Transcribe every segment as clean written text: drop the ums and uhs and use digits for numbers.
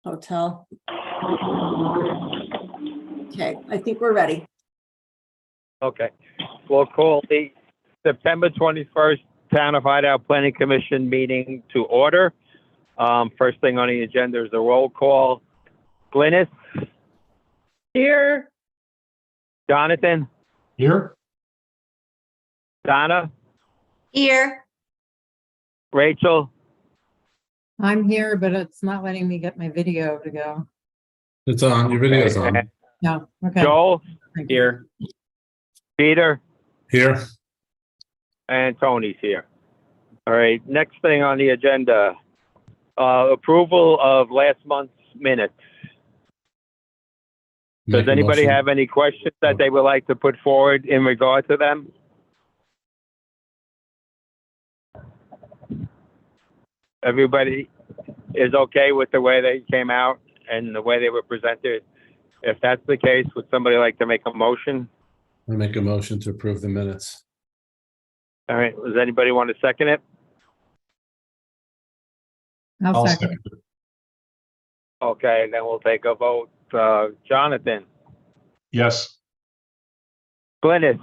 Hotel. Okay, I think we're ready. Okay. We'll call the September 21st Town of Hideout Planning Commission meeting to order. First thing on the agenda is a roll call. Glynis? Here. Jonathan? Here? Donna? Here. Rachel? I'm here, but it's not letting me get my video to go. It's on. Your video's on. No, okay. Joel? Thank you. Here. Peter? Here. And Tony's here. All right, next thing on the agenda, approval of last month's minutes. Does Make a anybody motion. have any questions that they would like to put forward in regard to them? Everybody is okay with the way they came out and the way they were presented? If that's the case, would somebody like to make a motion? I make a motion to approve the minutes. All right, does anybody want to second it? I'll second. second it. Okay, then we'll take a vote. Jonathan? Yes. Glynis?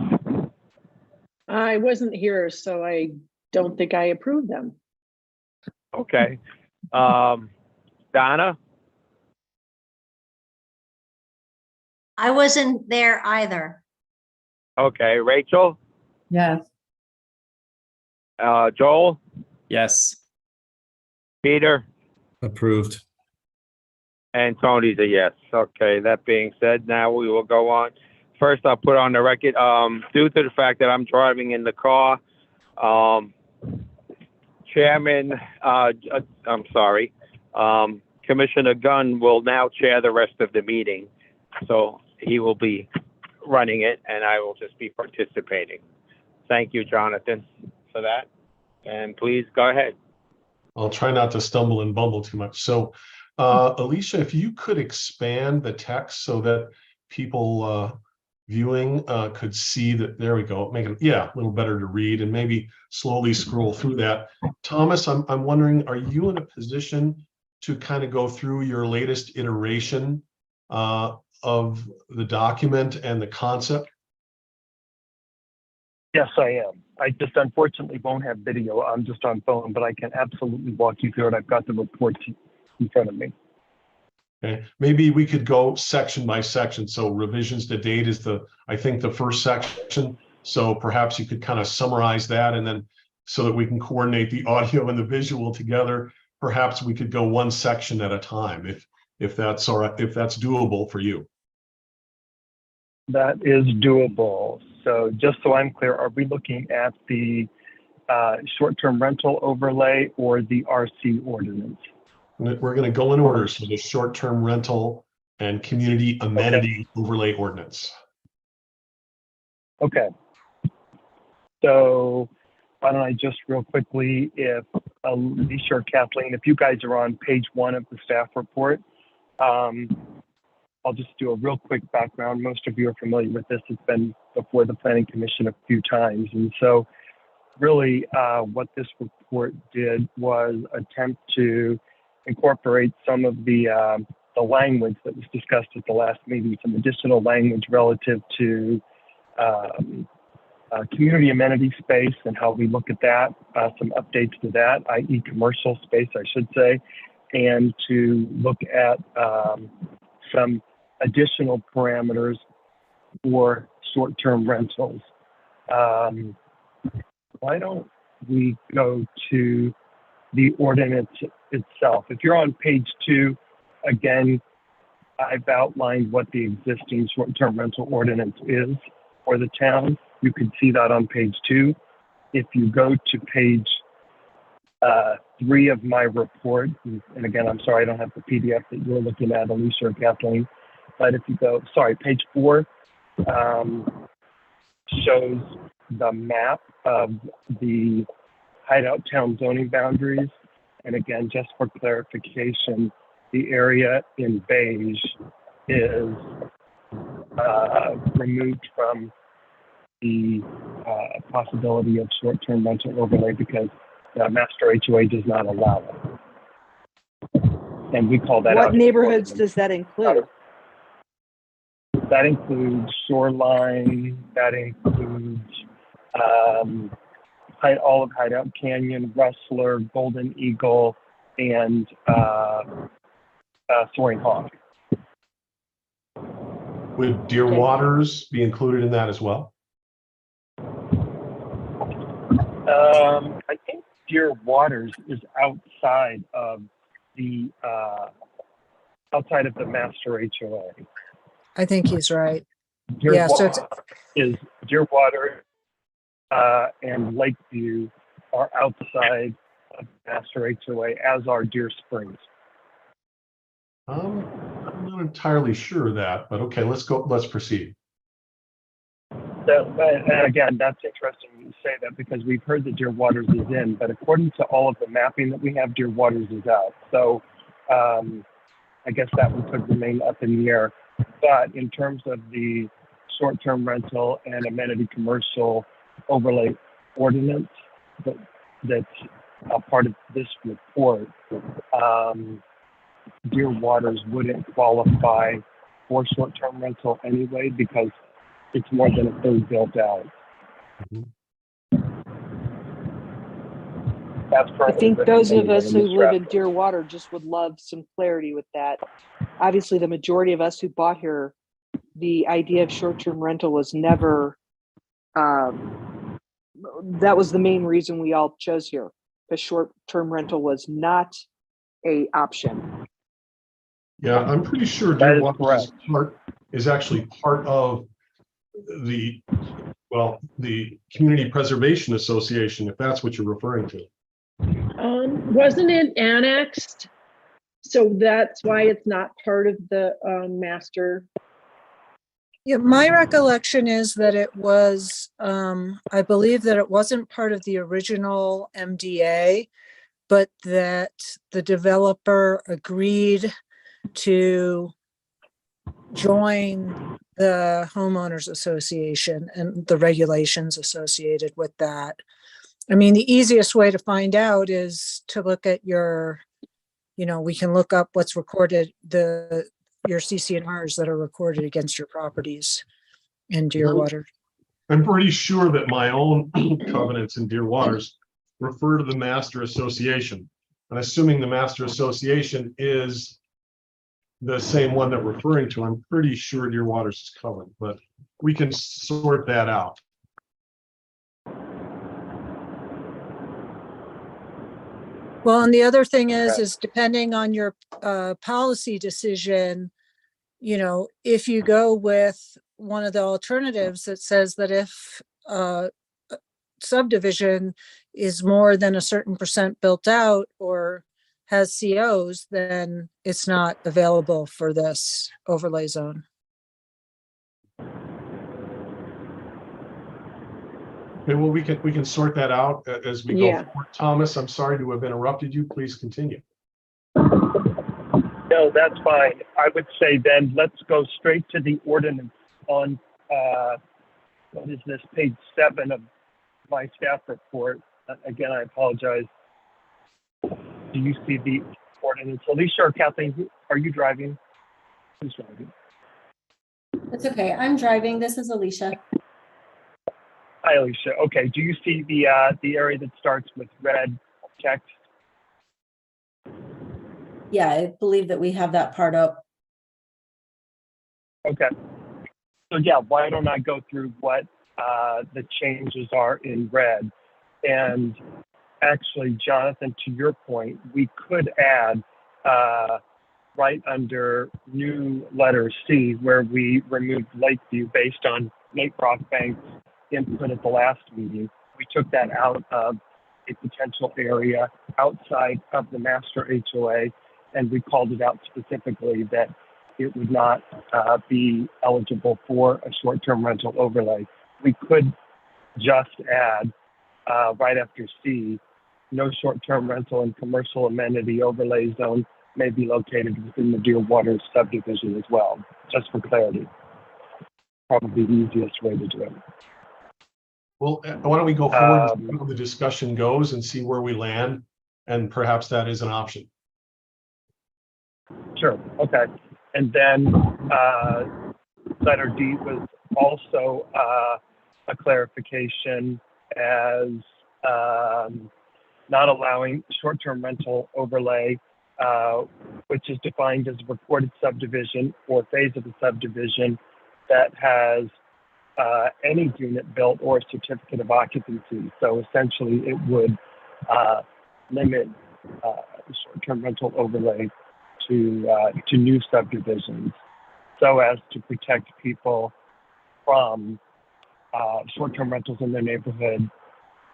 I wasn't here, so I don't think I approved them. Okay. Donna? I wasn't there either. Okay, Rachel? Yes. Joel? Yes. Peter? Approved. And Tony's a yes. Okay, that being said, now we will go on. First, I'll put on the record, due to the fact that I'm driving in the car, Commissioner Gunn will now chair the rest of the meeting. So he will be running it and I will just be participating. Thank you, Jonathan, for that. And please go ahead. I'll try not to stumble and bumble too much. So, Alicia, if you could expand the text so that people viewing could see that, there we go, make it, yeah, a little better to read and maybe slowly scroll through that. Thomas, I'm wondering, are you in a position to kind of go through your latest iteration of the document and the concept? Yes, I am. I just unfortunately won't have video. I'm just on phone, but I can absolutely walk you through it. I've got the report in front of me. Okay, maybe we could go section by section. So revisions to date is I think the first section. So perhaps you could kind of summarize that, and then so that we can coordinate the audio and the visual together, perhaps we could go one section at a time if that's all right, if that's doable for you. That is doable. So just so I'm clear, are we looking at the short-term rental overlay or the RC ordinance? We're going to go in order. So the short-term rental and community amenity overlay ordinance. Okay. So why don't I just real quickly, if Alicia or Kathleen, if you guys are on page 1 of the staff report, I'll just do a real quick background. Most of you are familiar with this. It's been before the Planning Commission a few times. And so really what this report did was attempt to incorporate some of the language that was discussed at the last meeting, some additional language relative to community amenity space and how we look at that, some updates to that, i.e. commercial space, I should say, and to look at some additional parameters for short-term rentals. Why don't we go to the ordinance itself? If you're on page 2, again, I've outlined what the existing short-term rental ordinance is for the town. You can see that on page 2. If you go to page 3 of my report, and again, I'm sorry, I don't have the PDF that you're looking at, Alicia or Kathleen, but if you go, sorry, page 4 shows the map of the Hideout town zoning boundaries. And again, just for clarification, the area in beige is removed from the possibility of short-term rental overlay because the master HOA does not allow it. And we call that out. What neighborhoods does that include? That includes Shoreline, that includes all of Hideout Canyon, Rustler, Golden Eagle, and Soaring Hawk. Would Deer Okay. Waters be included in that as well? I think Deer Waters is outside of the master HOA. I think he's right. Deer Yeah, so it's, is Deer Water and Lakeview are outside of master HOA, as are Deer Springs. I'm not entirely sure of that, but okay, let's proceed. So, and again, that's interesting you say that, because we've heard that Deer Waters is in, but according to all of the mapping that we have, Deer Waters is out. So I guess that one could remain up in the air. But in terms of the short-term rental and amenity commercial overlay ordinance that's a part of this report, Deer Waters wouldn't qualify for short-term rental anyway, because it's more than a third built out. That's I think those of us who live in draft. Deerwater just would love some clarity with that. Obviously, the majority of us who bought here, the idea of short-term rental was never, that was the main reason we all chose here. The short-term rental was not a option. Yeah, I'm pretty sure That Deer is Waters correct. is actually part of the Community Preservation Association, if that's what you're referring to. Wasn't it annexed? So that's why it's not part of the master. yeah, my recollection is that it was, I believe that it wasn't part of the original MDA, but that the developer agreed to join the homeowners association and the regulations associated with that. I mean, the easiest way to find out is to look at your, we can look up what's recorded, your CC&Rs that are recorded against your properties in Deerwater. I'm pretty sure that my own covenants in Deer Waters refer to the Master Association. And assuming the Master Association is the same one that we're referring to, I'm pretty sure Deer Waters is covered, but we can sort that out. Well, and the other thing is depending on your policy decision, if you go with one of the alternatives that says that if subdivision is more than a certain percent built out or has COs, then it's not available for this overlay zone. Okay, well, we can sort that out as we go Yeah. forward. Thomas, I'm sorry to have interrupted you. Please continue. No, that's fine. I would say then let's go straight to the ordinance on, what is this, page 7 of my staff report. Again, I apologize. Do you see the ordinance? Alicia or Kathleen, are you driving? Who's driving? That's okay. I'm driving. This is Alicia. Hi, Alicia. Okay. Do you see the area that starts with red text? Yeah, I believe that we have that part up. Okay. So yeah, why don't I go through what the changes are in red? And actually, Jonathan, to your point, we could add right under new letter C, where we removed Lakeview based on Nate Brockbank's input at the last meeting. We took that out of a potential area outside of the master HOA, and we called it out specifically that it would not be eligible for a short-term rental overlay. We could just add right after C, no short-term rental and commercial amenity overlay zone may be located within the Deer Waters subdivision as well, just for clarity. Probably the easiest way to do it. Well, why don't we go forward and see how the discussion goes and see where we land, and perhaps that is an option. Sure. Okay. And then letter D was also a clarification as not allowing short-term rental overlay, which is defined as a recorded subdivision or phase of a subdivision that has any unit built or certificate of occupancy. So essentially, it would limit short-term rental overlay to new subdivisions, so as to protect people from short-term rentals in their neighborhood.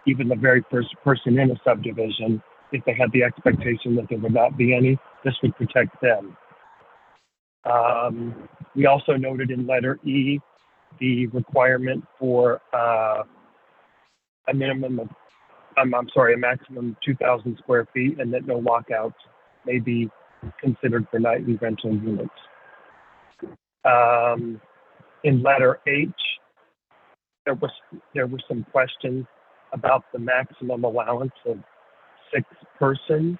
Even the very first person in a subdivision, if they had the expectation that there would not be any, this would protect them. We also noted in letter E the requirement for a minimum of, a maximum 2,000 square feet, and that no walkouts may be considered for nightly rental units. In letter H, there were some questions about the maximum allowance of 6 persons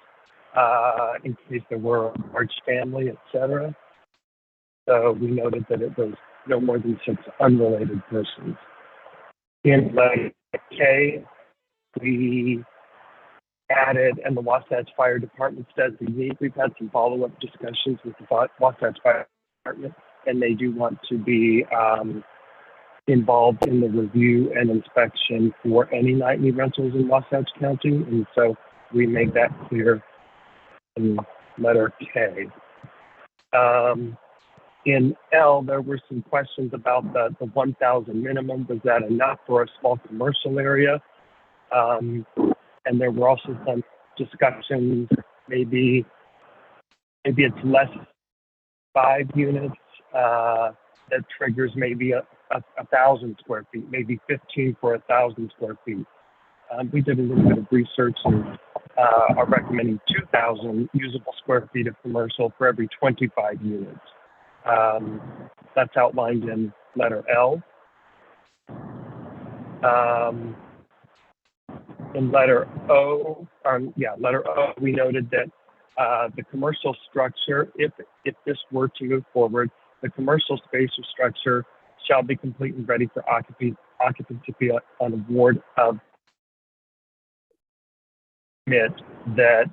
in case there were a large family, etc. So we noted that it was no more than 6 unrelated persons. In letter K, we added, and the Wasatch Fire Department's designee. We've had some follow-up discussions with the Wasatch Fire Department, and they do want to be involved in the review and inspection for any nightly rentals in Wasatch County, and so we made that clear in letter K. In L, there were some questions about the 1,000 minimum. Was that enough for a small commercial area? And there were also some discussions, maybe it's less 5 units that triggers maybe a 1,000 square feet, maybe 15 for 1,000 square feet. We did a little bit of research and are recommending 2,000 usable square feet of commercial for every 25 units. That's outlined in letter L. In letter O, we noted that the commercial structure, if this were to move forward, the commercial space or structure shall be complete and ready for occupancy on award of permit that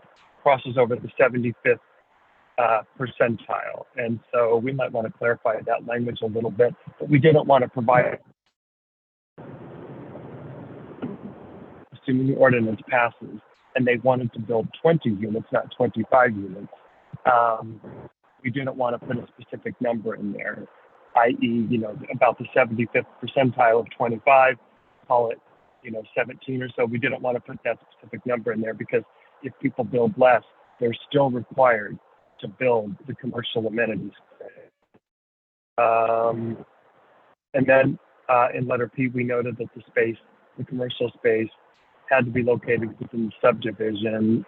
crosses over the 75th percentile. And so we might want to clarify that language a little bit, but we didn't want to provide, assuming the ordinance passes, and they wanted to build 20 units, not 25 units. We didn't want to put a specific number in there, i.e., about the 75th percentile of 25, call it, 17 or so. We didn't want to put that specific number in there because if people build less, they're still required to build the commercial amenities. And then in letter P, we noted that the commercial space had to be located within the subdivision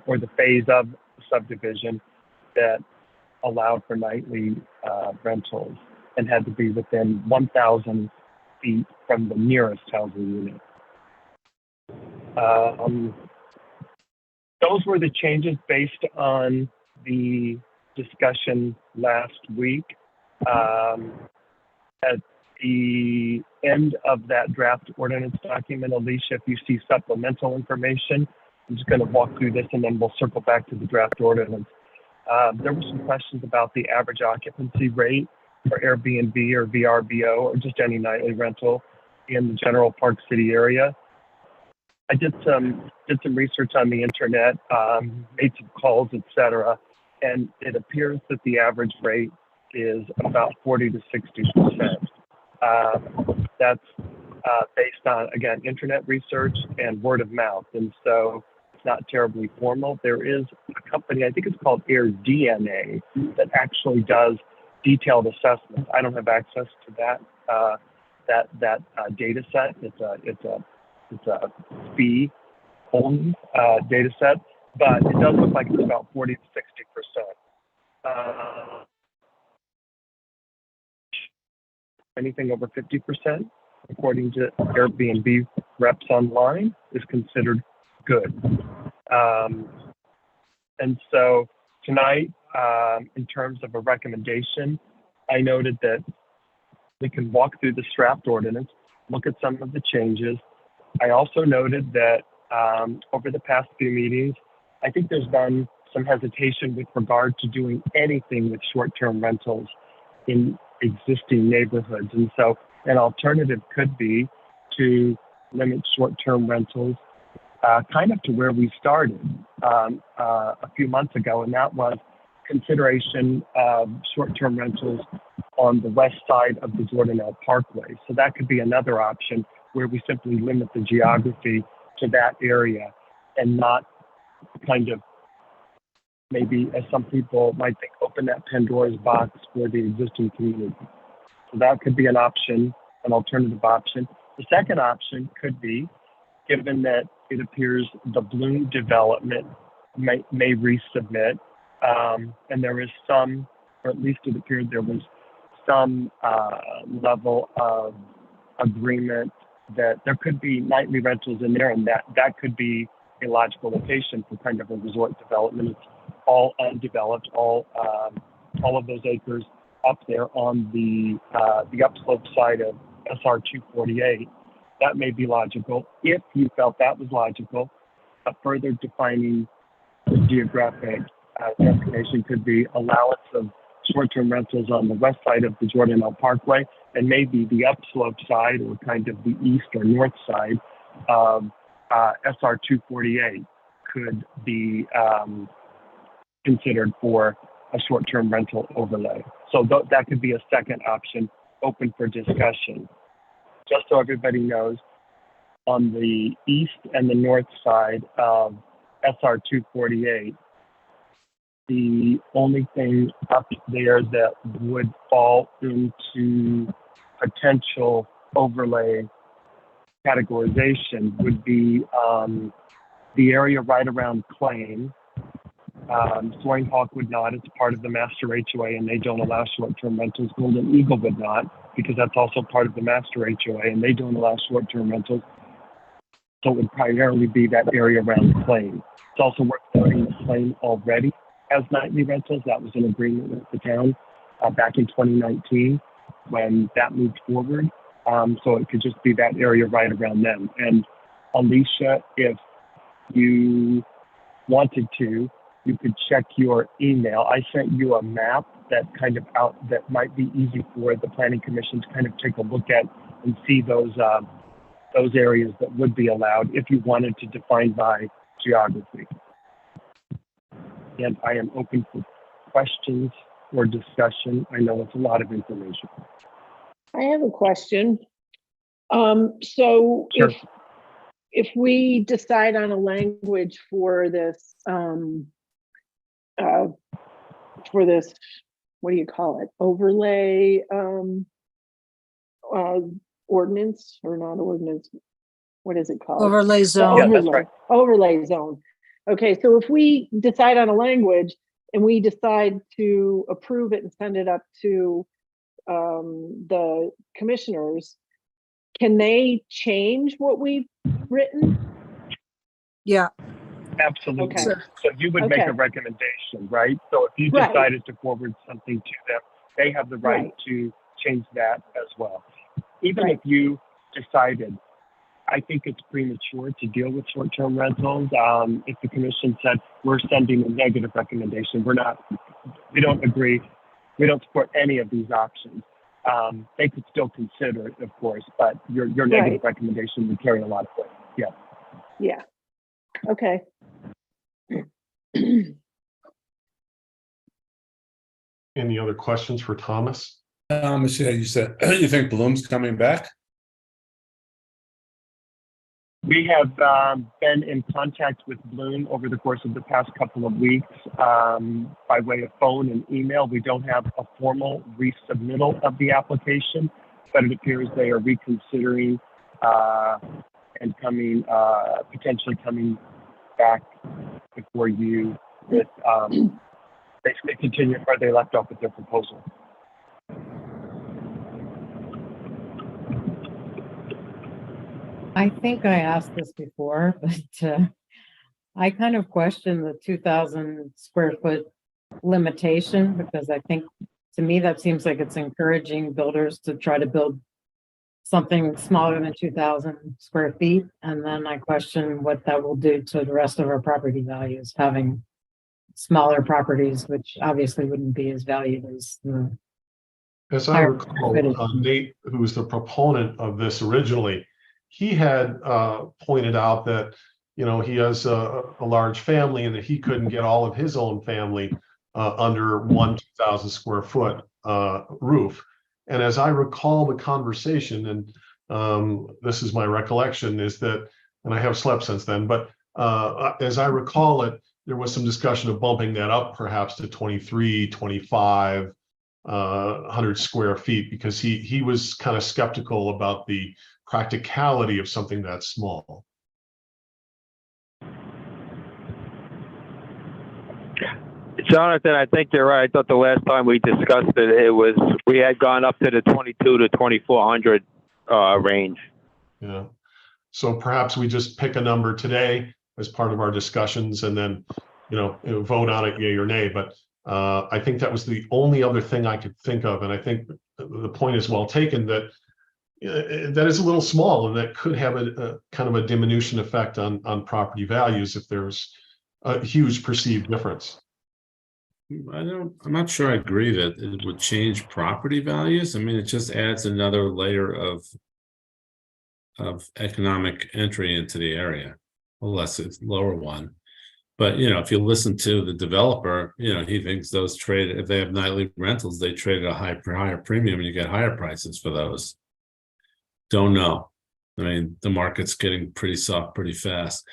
or the phase of the subdivision that allowed for nightly rentals and had to be within 1,000 feet from the nearest housing unit. Those were the changes based on the discussion last week. At the end of that draft ordinance document, Alicia, if you see supplemental information, I'm just going to walk through this and then we'll circle back to the draft ordinance. There were some questions about the average occupancy rate for Airbnb or VRBO or just any nightly rental in the general Park City area. I did some research on the internet, made some calls, etc., and it appears that the average rate is about 40 to 60%. That's based on, again, internet research and word of mouth, and so it's not terribly formal. There is a company, I think it's called AirDNA, that actually does detailed assessments. I don't have access to that data set. It's a fee only data set, but it does look like it's about 40 to 60%. Anything over 50%, according to Airbnb reps online, is considered good. And so tonight, in terms of a recommendation, I noted that we can walk through this draft ordinance, look at some of the changes. I also noted that over the past few meetings, I think there's been some hesitation with regard to doing anything with short-term rentals in existing neighborhoods. And so an alternative could be to limit short-term rentals kind of to where we started a few months ago, and that was consideration of short-term rentals on the west side of the Jordanelle Parkway. So that could be another option where we simply limit the geography to that area and not kind of maybe, as some people might think, open that Pandora's box for the existing community. So that could be an option, an alternative option. The second option could be, given that it appears the Bloom development may resubmit, and there is some, or at least it appeared there was some level of agreement that there could be nightly rentals in there, and that could be a logical location for kind of a resort development. It's all undeveloped, all of those acres up there on the upslope side of SR 248. That may be logical. If you felt that was logical, a further defining the geographic designation could be allowance of short-term rentals on the west side of the Jordanelle Parkway, and maybe the upslope side or kind of the east or north side of SR 248 could be considered for a short-term rental overlay. So that could be a second option open for discussion. Just so everybody knows, on the east and the north side of SR 248, the only thing up there that would fall into potential overlay categorization would be the area right around Claim. Soaring Hawk would not. It's part of the master HOA, and they don't allow short-term rentals. Golden Eagle would not, because that's also part of the master HOA, and they don't allow short-term rentals. So it would primarily be that area around Claim. It's also worth noting that Claim already has nightly rentals. That was an agreement with the town back in 2019 when that moved forward. So it could just be that area right around them. And Alicia, if you wanted to, you could check your email. I sent you a map that that might be easy for the Planning Commission to kind of take a look at and see those areas that would be allowed if you wanted to define by geography. And I am open for questions or discussion. I know it's a lot of information. I have a question. So Sure. if we decide on a language for this, what do you call it? Overlay ordinance or not ordinance? What is it called? Overlay The zone. Yeah, that's overlay, right. overlay zone. Okay, so if we decide on a language and we decide to approve it and send it up to the commissioners, can they change what we've written? Yeah. Absolutely. Okay. So you would make Okay. a recommendation, right? So if you Right. decided to forward something to them, they have the right Right. to change that as well. Even Right. if you decided, I think it's premature to deal with short-term rentals. If the commission said, we're sending a negative recommendation, we don't agree, we don't support any of these options. They could still consider it, of course, but your negative recommendation would carry a lot of weight. Yeah. Yeah. Okay. Any other questions for Thomas? Thomas, you said you think Bloom's coming back? We have been in contact with Bloom over the course of the past couple of weeks by way of phone and email. We don't have a formal resubmittal of the application, but it appears they are reconsidering and potentially coming back before you with basically continue where they left off with their proposal. I think I asked this before, but I kind of question the 2,000 square foot limitation? Because I think, to me, that seems like it's encouraging builders to try to build something smaller than 2,000 square feet. And then I question what that will do to the rest of our property values, having smaller properties, which obviously wouldn't be as valued as the As I higher recall, footage. Nate, who was the proponent of this originally, he had pointed out that, you know, he has a large family and that he couldn't get all of his own family under one 2,000 square foot roof. And as I recall the conversation, and this is my recollection, is that, and I have slept since then, but as I recall it, there was some discussion of bumping that up perhaps to 23, 25, 100 square feet, because he was kind of skeptical about the practicality of something that small. Jonathan, I think you're right. I thought the last time we discussed it, we had gone up to the 22 to 2,400 range. Yeah. So perhaps we just pick a number today as part of our discussions and then, you know, vote on it, yay or nay. But I think that was the only other thing I could think of. And I think the point is well taken that that is a little small and that could have a kind of a diminution effect on property values if there's a huge perceived difference. I'm not sure I agree that it would change property values. I mean, it just adds another layer of economic entry into the area, unless it's lower one. But, you know, if you listen to the developer, you know, he thinks those trade, if they have nightly rentals, they trade at a higher premium and you get higher prices for those. Don't know. I mean, the market's getting pretty soft pretty fast.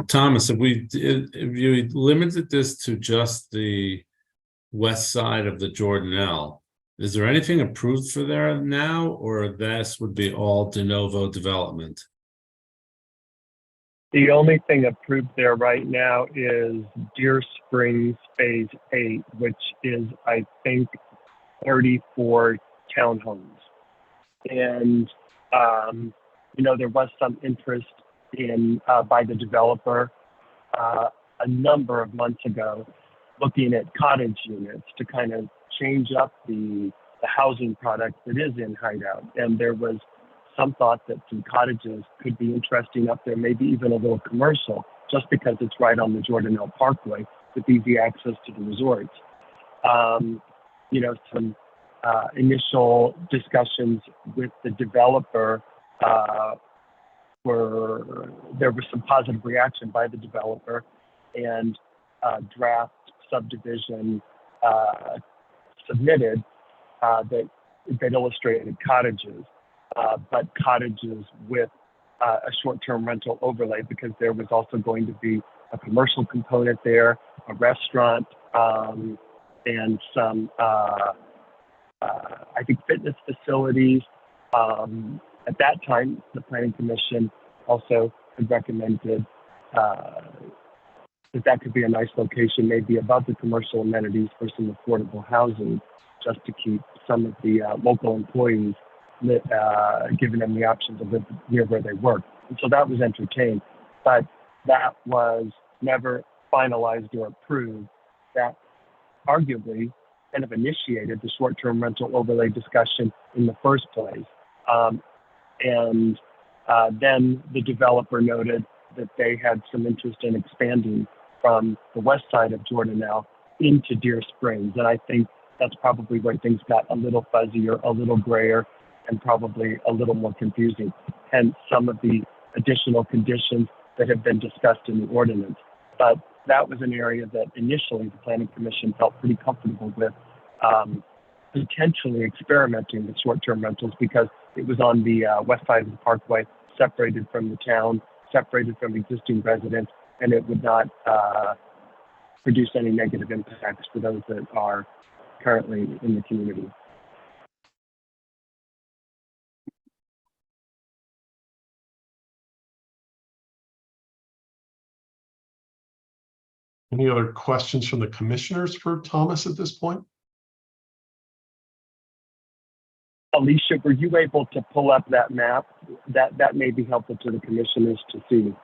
Thomas, if you limited this to just the west side of the Jordanelle, is there anything approved for there now, or this would be all de novo development? The only thing approved there right now is Deer Springs Phase 8, which is, I think, 34 townhomes. And, you know, there was some interest in by the developer a number of months ago looking at cottage units to kind of change up the housing product that is in Hideout. And there was some thought that some cottages could be interesting up there, maybe even a little commercial, just because it's right on the Jordanelle Parkway with easy access to the resorts. You know, some initial discussions with the developer there was some positive reaction by the developer, and draft subdivision submitted that illustrated cottages, but cottages with a short-term rental overlay, because there was also going to be a commercial component there, a restaurant, and some, I think, fitness facilities. At that time, the Planning Commission also had recommended that could be a nice location, maybe above the commercial amenities for some affordable housing, just to keep some of the local employees giving them the option to live near where they work. And so that was entertained, but that was never finalized or approved. That arguably kind of initiated the short-term rental overlay discussion in the first place. And then the developer noted that they had some interest in expanding from the west side of Jordanelle into Deer Springs. And I think that's probably where things got a little fuzzier, a little grayer, and probably a little more confusing. Hence some of the additional conditions that have been discussed in the ordinance. But that was an area that initially the Planning Commission felt pretty comfortable with potentially experimenting with short-term rentals, because it was on the west side of the parkway, separated from the town, separated from existing residents, and it would not produce any negative impacts for those that are currently in the community. Any other questions from the commissioners for Thomas at this point? Alicia, were you able to pull up that map? That may be helpful to the commissioners to see.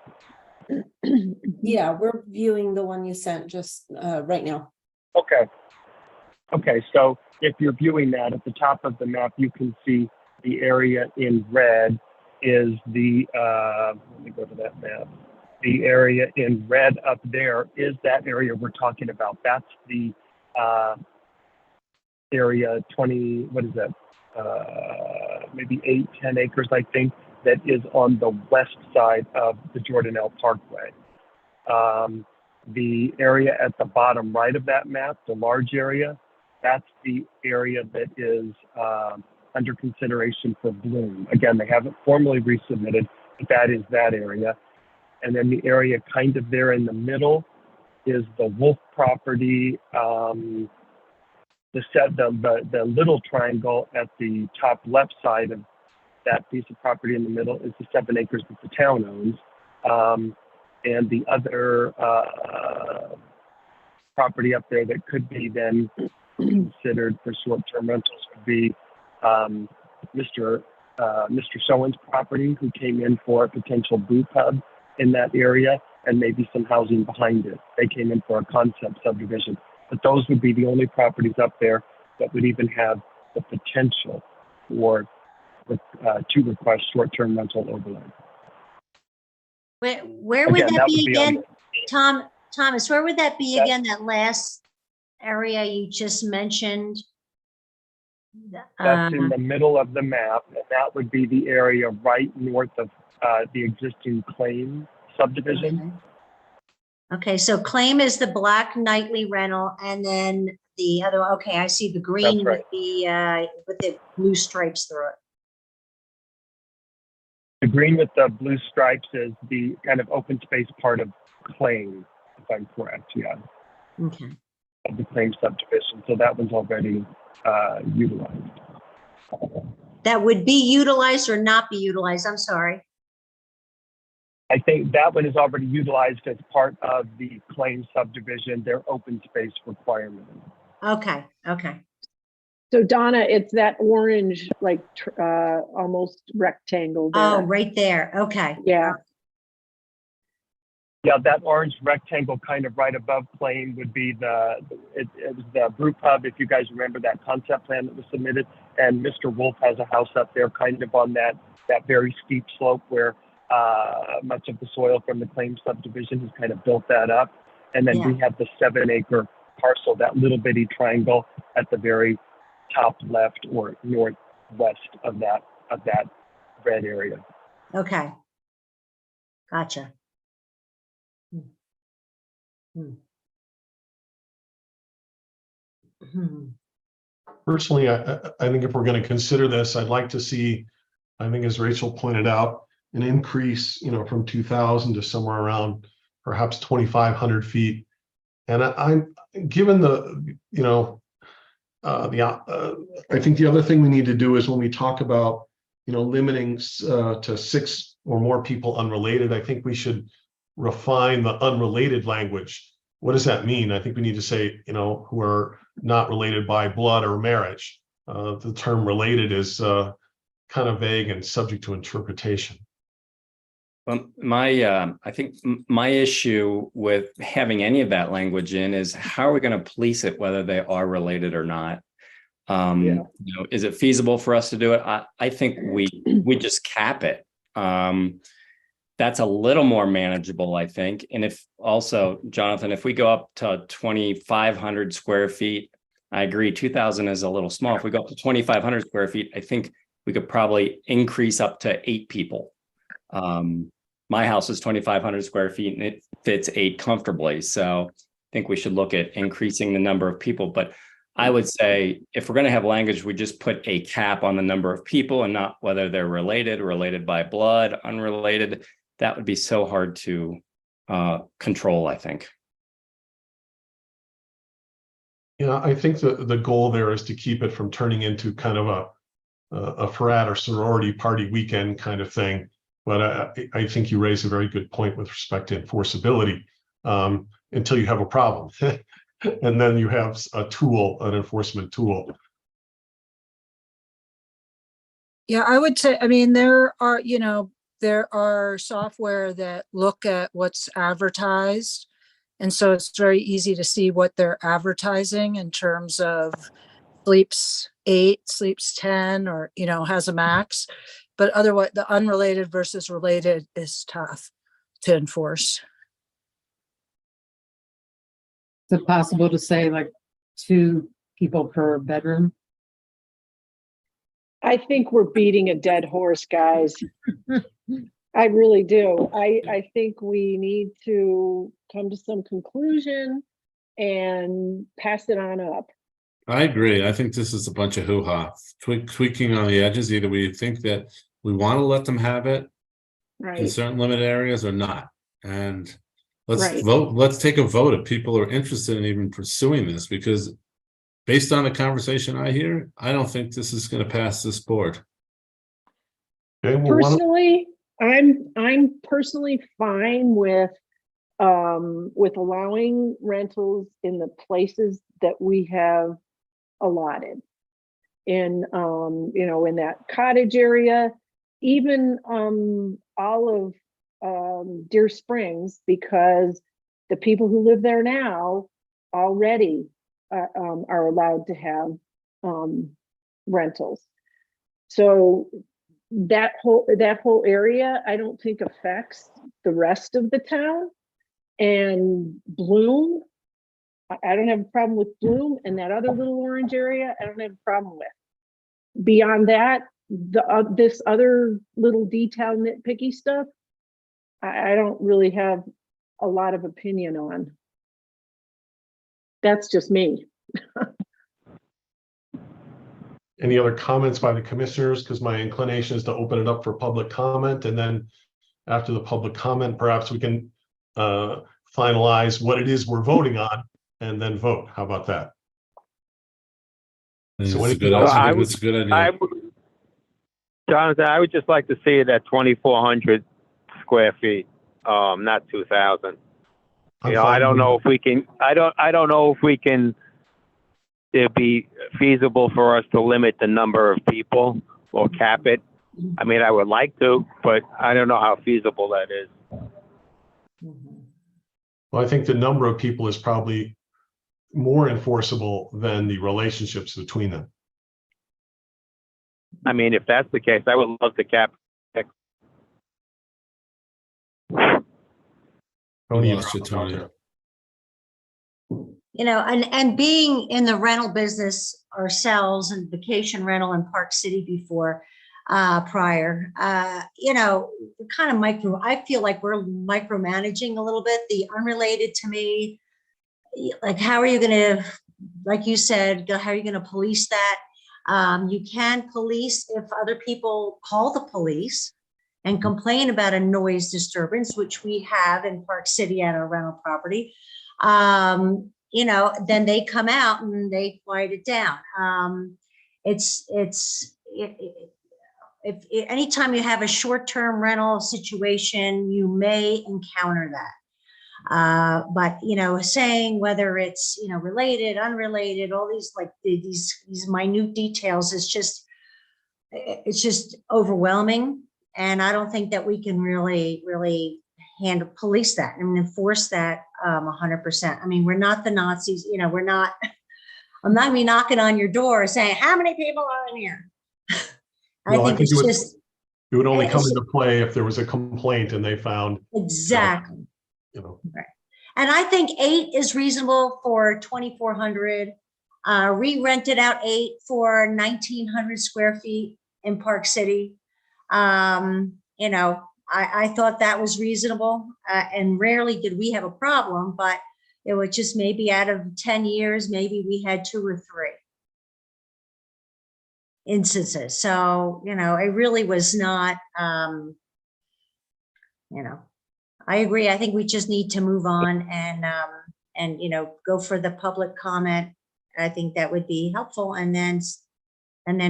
Yeah, we're viewing the one you sent just right now. Okay. Okay, so if you're viewing that at the top of the map, you can see the area in red is the, let me go to that map. The area in red up there is that area we're talking about. That's the area 20, what is that? Maybe 8-10 acres, I think, that is on the west side of the Jordan L. Parkway. The area at the bottom right of that map, the large area, that's the area that is under consideration for Bloom. Again, they haven't formally resubmitted, but that is that area. And then the area kind of there in the middle is the Wolf property. The little triangle at the top left side of that piece of property in the middle is the 7 acres that the town owns. And the other property up there that could be then considered for short-term rentals would be Mr. Sowen's property, who came in for a potential brew pub in that area and maybe some housing behind it. They came in for a concept subdivision. But those would be the only properties up there that would even have the potential for to request short-term rental overlay. Where would Again, that that would be be on again? Thomas, where would that be That- again, that last area you just mentioned? That's in the middle of the map, and that would be the area right north of the existing claim subdivision. Okay, so claim is the black nightly rental, and then the other, okay, I see the green That's right. with the blue stripes through it. The green with the blue stripes is the kind of open space part of claim, if I'm correct, yeah, Okay. of the claim subdivision. So that one's already utilized. That would be utilized or not be utilized? I'm sorry. I think that one is already utilized as part of the claim subdivision, their open space requirement. Okay, okay. So Donna, it's that orange, like, almost rectangle Oh, there. right there. Okay. Yeah, Yeah, that orange rectangle kind of right above claim would be it was the brew pub, if you guys remember that concept plan that was submitted. And Mr. Wolf has a house up there kind of on that very steep slope where much of the soil from the claim subdivision has kind of built that up. And then we have the 7 acre parcel, that little bitty triangle at the very top left or northwest of that red area. Okay. Gotcha. Personally, I think if we're going to consider this, I'd like to see, I think as Rachel pointed out, an increase, from 2,000 to somewhere around perhaps 2,500 feet. And I'm given I think the other thing we need to do is when we talk about, limiting to 6 or more people unrelated, I think we should refine the unrelated language. What does that mean? I think we need to say, who are not related by blood or marriage. The term related is kind of vague and subject to interpretation. Well, I think my issue with having any of that language in is how are we going to police it, whether they are related or not? Is it feasible for us to do it? I think we just cap it. That's a little more manageable, I think. And if also, Jonathan, if we go up to 2,500 square feet, I agree, 2,000 is a little small. If we go up to 2,500 square feet, I think we could probably increase up to 8 people. My house is 2,500 square feet and it fits 8 comfortably. So I think we should look at increasing the number of people. But I would say if we're going to have language, we just put a cap on the number of people and not whether they're related by blood, unrelated. That would be so hard to control, I think. Yeah, I think the goal there is to keep it from turning into kind of a frat or sorority party weekend kind of thing. But I think you raise a very good point with respect to enforceability until you have a problem. And then you have a tool, an enforcement tool. Yeah, I would say, I mean, there are software that look at what's advertised And so it's very easy to see what they're advertising in terms of sleeps 8, sleeps 10, or, has a max. But otherwise, the unrelated versus related is tough to enforce. Is it possible to say like 2 people per bedroom? I think we're beating a dead horse, guys. I really do. I think we need to come to some conclusion and pass it on up. I agree. I think this is a bunch of hoo-ha, tweaking on the edges. Either we think that we want to let them have it in Right, certain limited areas or not. And let's Right. vote. Let's take a vote if people are interested in even pursuing this, because based on the conversation I hear, I don't think this is going to pass this board. Okay, well, why don't- personally, I'm personally fine with allowing rentals in the places that we have allotted. In in that cottage area, even all of Deer Springs, because the people who live there now already are allowed to have rentals. So that whole area, I don't think affects the rest of the town. And Bloom, I don't have a problem with Bloom, and that other little orange area, I don't have a problem with. Beyond that, this other little detail nitpicky stuff, I don't really have a lot of opinion on. That's just me. any other comments by the commissioners? Because my inclination is to open it up for public comment, and then after the public comment, perhaps we can finalize what it is we're voting on and then vote. How about that? I think So it's a anything good, else? I think it's a good idea. Jonathan, I would just like to see it at 2,400 square feet, not 2,000. I'm You know, fine I don't with- know if we can. I don't know if we can. It'd be feasible for us to limit the number of people or cap it. I mean, I would like to, but I don't know how feasible that is. Well, I think the number of people is probably more enforceable than the relationships between them. I mean, if that's the case, I would love to cap. Tony, you Lost you, dropped out Tony. there. And being in the rental business ourselves and vacation rental in Park City before, prior, kind of I feel like we're micromanaging a little bit. The unrelated to me, like, how are you going to, like you said, how are you going to police that? You can police if other people call the police and complain about a noise disturbance, which we have in Park City at our rental property. Then they come out and they quiet it down. If anytime you have a short-term rental situation, you may encounter that. But saying whether it's related, unrelated, all these these minute details is it's just overwhelming, and I don't think that we can really police that and enforce that 100%. I mean, we're not the Nazis, we're not. I'm not gonna be knocking on your door saying how many people are in here. I think it's just. It would only come it's- into play if there was a complaint and they found. Exactly. Right. And I think 8 is reasonable for 2,400. Rented out 8 for 1,900 square feet in Park City. I thought that was reasonable, and rarely did we have a problem, but it was just maybe out of 10 years, maybe we had 2 or 3 instances. So, it really was not, I agree. I think we just need to move on and go for the public comment. I think that would be helpful, and then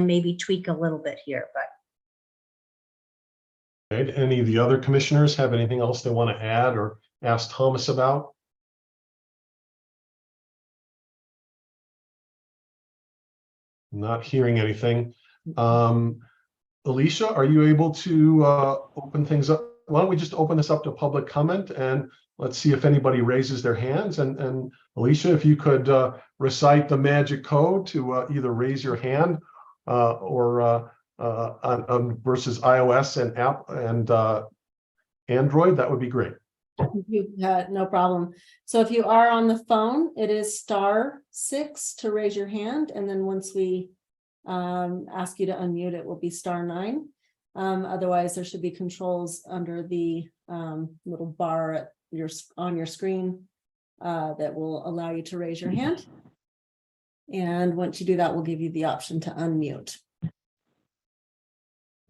maybe tweak a little bit here, but. Okay, any of the other commissioners have anything else they want to add or ask Thomas about? Not hearing anything. Alicia, are you able to open things up? Why don't we just open this up to public comment, and let's see if anybody raises their hands. And Alicia, if you could recite the magic code to either raise your hand or versus iOS and app and Android, that would be great. No problem. So if you are on the phone, it is *6 to raise your hand. And then once we ask you to unmute, it will be *9. Otherwise, there should be controls under the little bar at on your screen that will allow you to raise your hand. And once you do that, we'll give you the option to unmute.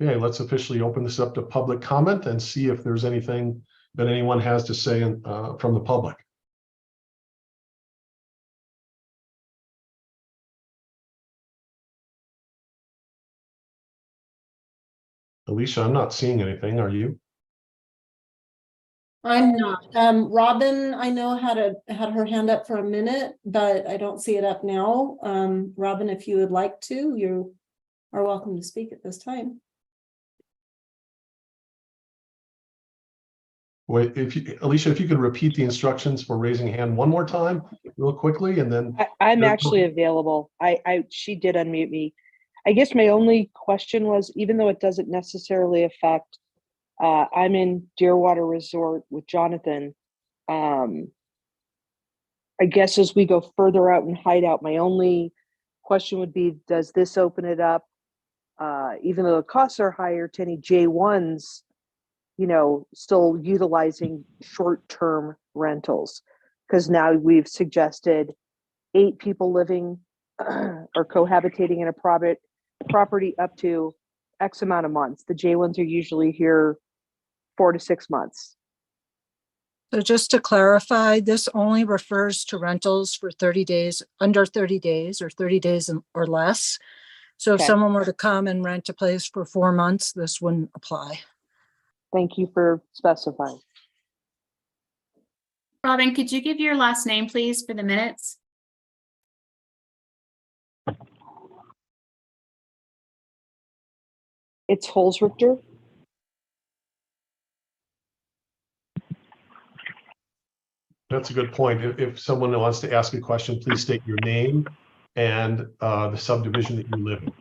Okay, let's officially open this up to public comment and see if there's anything that anyone has to say from the public. Alicia, I'm not seeing anything. Are you? I'm not. Robin, I know had her hand up for a minute, but I don't see it up now. Robin, if you would like to, you are welcome to speak at this time. Wait, Alicia, if you could repeat the instructions for raising a hand one more time, real quickly, and then I'm actually available. She did unmute me. I guess my only question was, even though it doesn't necessarily affect, I'm in Deerwater Resort with Jonathan. I guess as we go further out in Hideout, my only question would be, does this open it up, even though the costs are higher, to any J1s, still utilizing short-term rentals? Because now we've suggested 8 people living or cohabitating in a property up to X amount of months. The J1s are usually here 4 to 6 months. So just to clarify, this only refers to rentals for 30 days, under 30 days or 30 days or less. So if Okay. someone were to come and rent a place for 4 months, this wouldn't apply. Thank you for specifying. Robin, could you give your last name, please, for the minutes? It's Holzrichter. that's a good point. If someone wants to ask a question, please state your name and the subdivision that you live in.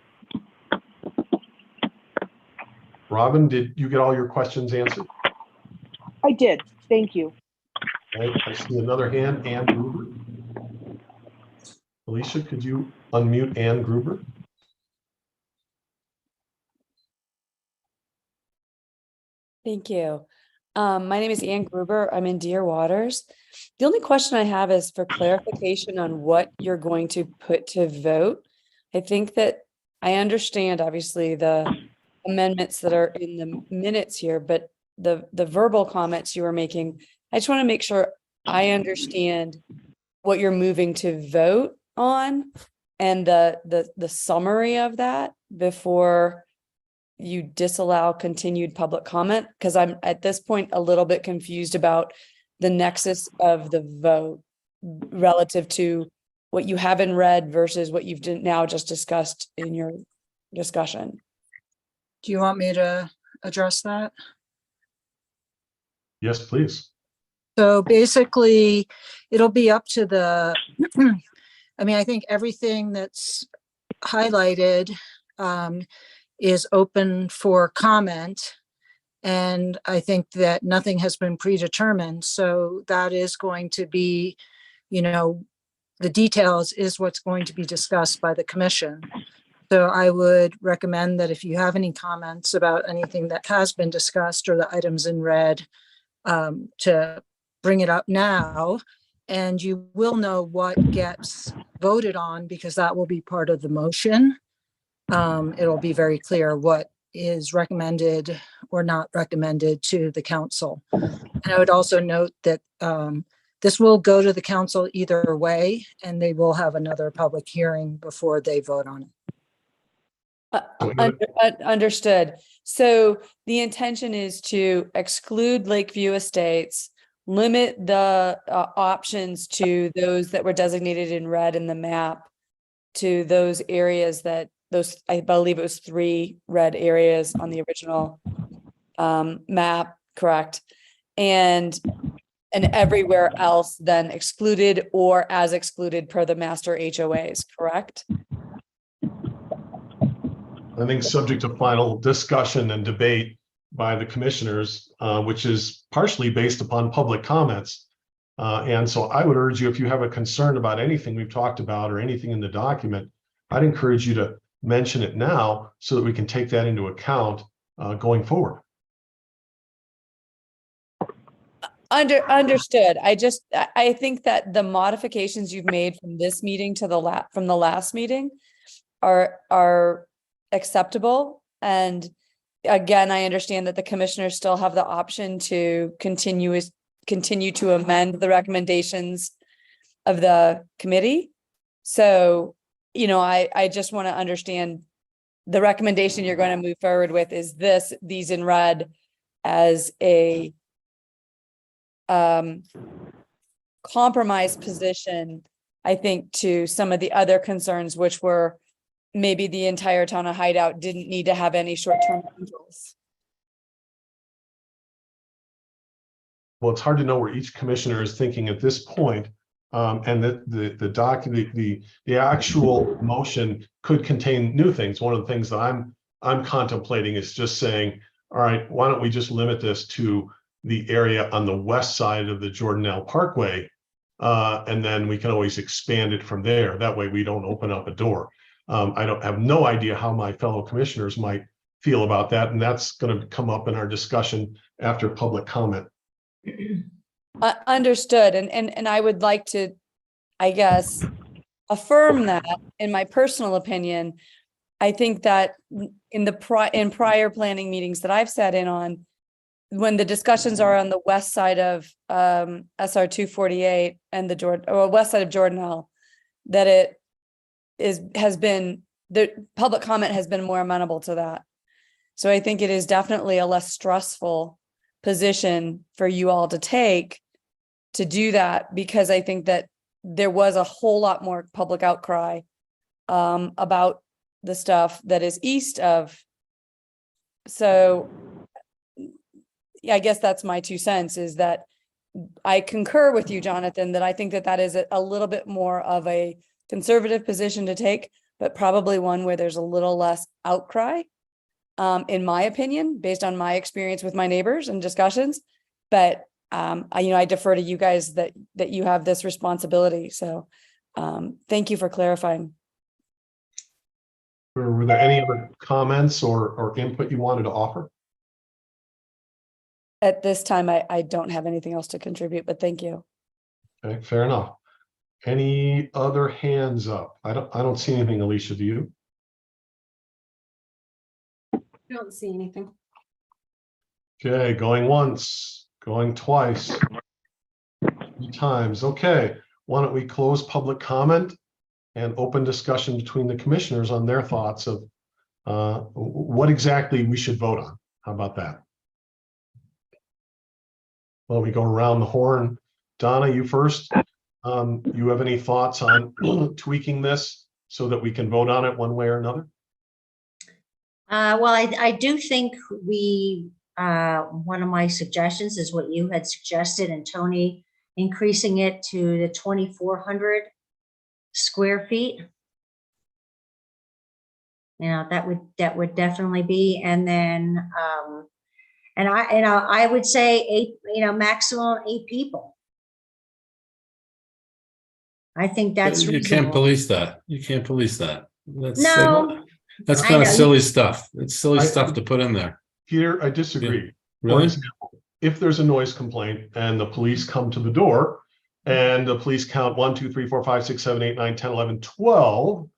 Robin, did you get all your questions answered? I did. Thank you. Okay, I see another hand, Ann Gruber. Alicia, could you unmute Ann Gruber? Thank you. My name is Ann Gruber. I'm in Deer Waters. The only question I have is for clarification on what you're going to put to vote. I think that I understand, obviously, the amendments that are in the minutes here, but the verbal comments you were making, I just want to make sure I understand what you're moving to vote on and the summary of that before you disallow continued public comment, because I'm at this point a little bit confused about the nexus of the vote relative to what you haven't read versus what you've now just discussed in your discussion. Do you want me to address that? Yes, please. So basically, it'll be up to the, I mean, I think everything that's highlighted is open for comment. And I think that nothing has been predetermined. So that is going to be, the details is what's going to be discussed by the commission. So I would recommend that if you have any comments about anything that has been discussed or the items in red, to bring it up now, and you will know what gets voted on because that will be part of the motion. It'll be very clear what is recommended or not recommended to the council. And I would also note that this will go to the council either way, and they will have another public hearing before they vote on it. Understood. So the intention is to exclude Lakeview Estates, limit the options to those that were designated in red in the map, to those areas that I believe it was 3 red areas on the original map, correct? And and everywhere else then excluded or as excluded per the master HOAs, correct? I think subject to final discussion and debate by the commissioners, which is partially based upon public comments. And so I would urge you, if you have a concern about anything we've talked about or anything in the document, I'd encourage you to mention it now so that we can take that into account going forward. Understood. I think that the modifications you've made from this meeting to from the last meeting are acceptable. And again, I understand that the commissioners still have the option to continue to amend the recommendations of the committee. So, you know, I just want to understand the recommendation you're going to move forward with is these in red as a compromise position, I think, to some of the other concerns, which were maybe the entire town of Hideout didn't need to have any short-term rentals. Well, it's hard to know where each commissioner is thinking at this point. And the document, the actual motion could contain new things. One of the things that I'm contemplating is just saying, all right, why don't we just limit this to the area on the west side of the Jordanelle Parkway, and then we can always expand it from there. That way we don't open up a door. I don't have no idea how my fellow commissioners might feel about that, and that's going to come up in our discussion after public comment. Understood. And I would like to, I guess, affirm that in my personal opinion. I think that in prior planning meetings that I've sat in on, when the discussions are on the west side of SR 248 and the west side of Jordanelle, that the public comment has been more amenable to that. So I think it is definitely a less stressful position for you all to take to do that, because I think that there was a whole lot more public outcry about the stuff that is east of. So I guess that's my 2 cents, is that I concur with you, Jonathan, that I think that is a little bit more of a conservative position to take, but probably one where there's a little less outcry, in my opinion, based on my experience with my neighbors and discussions. But I defer to you guys that you have this responsibility. So thank you for clarifying. Were there any other comments or input you wanted to offer? At this time, I don't have anything else to contribute, but thank you. Okay, fair enough. Any other hands up? I don't see anything. Alicia, do you? I don't see anything. Okay, going once, going twice, 3 times. Okay, why don't we close public comment and open discussion between the commissioners on their thoughts of what exactly we should vote on. How about that? Well, we go around the horn. Donna, you first. You have any thoughts on tweaking this so that we can vote on it one way or another? Well, I do think one of my suggestions is what you had suggested, and Tony, increasing it to the 2,400 square feet. You know, that would definitely be, and then, and I would say 8, maximum 8 people. I think that's You reasonable. can't police that. You can't police that. No, That's I kind of know. silly stuff. It's silly stuff to put in there. Peter, I disagree. Really? For example, if there's a noise complaint and the police come to the door and the police count 1, 2, 3, 4, 5, 6, 7, 8, 9, 10, 11, 12,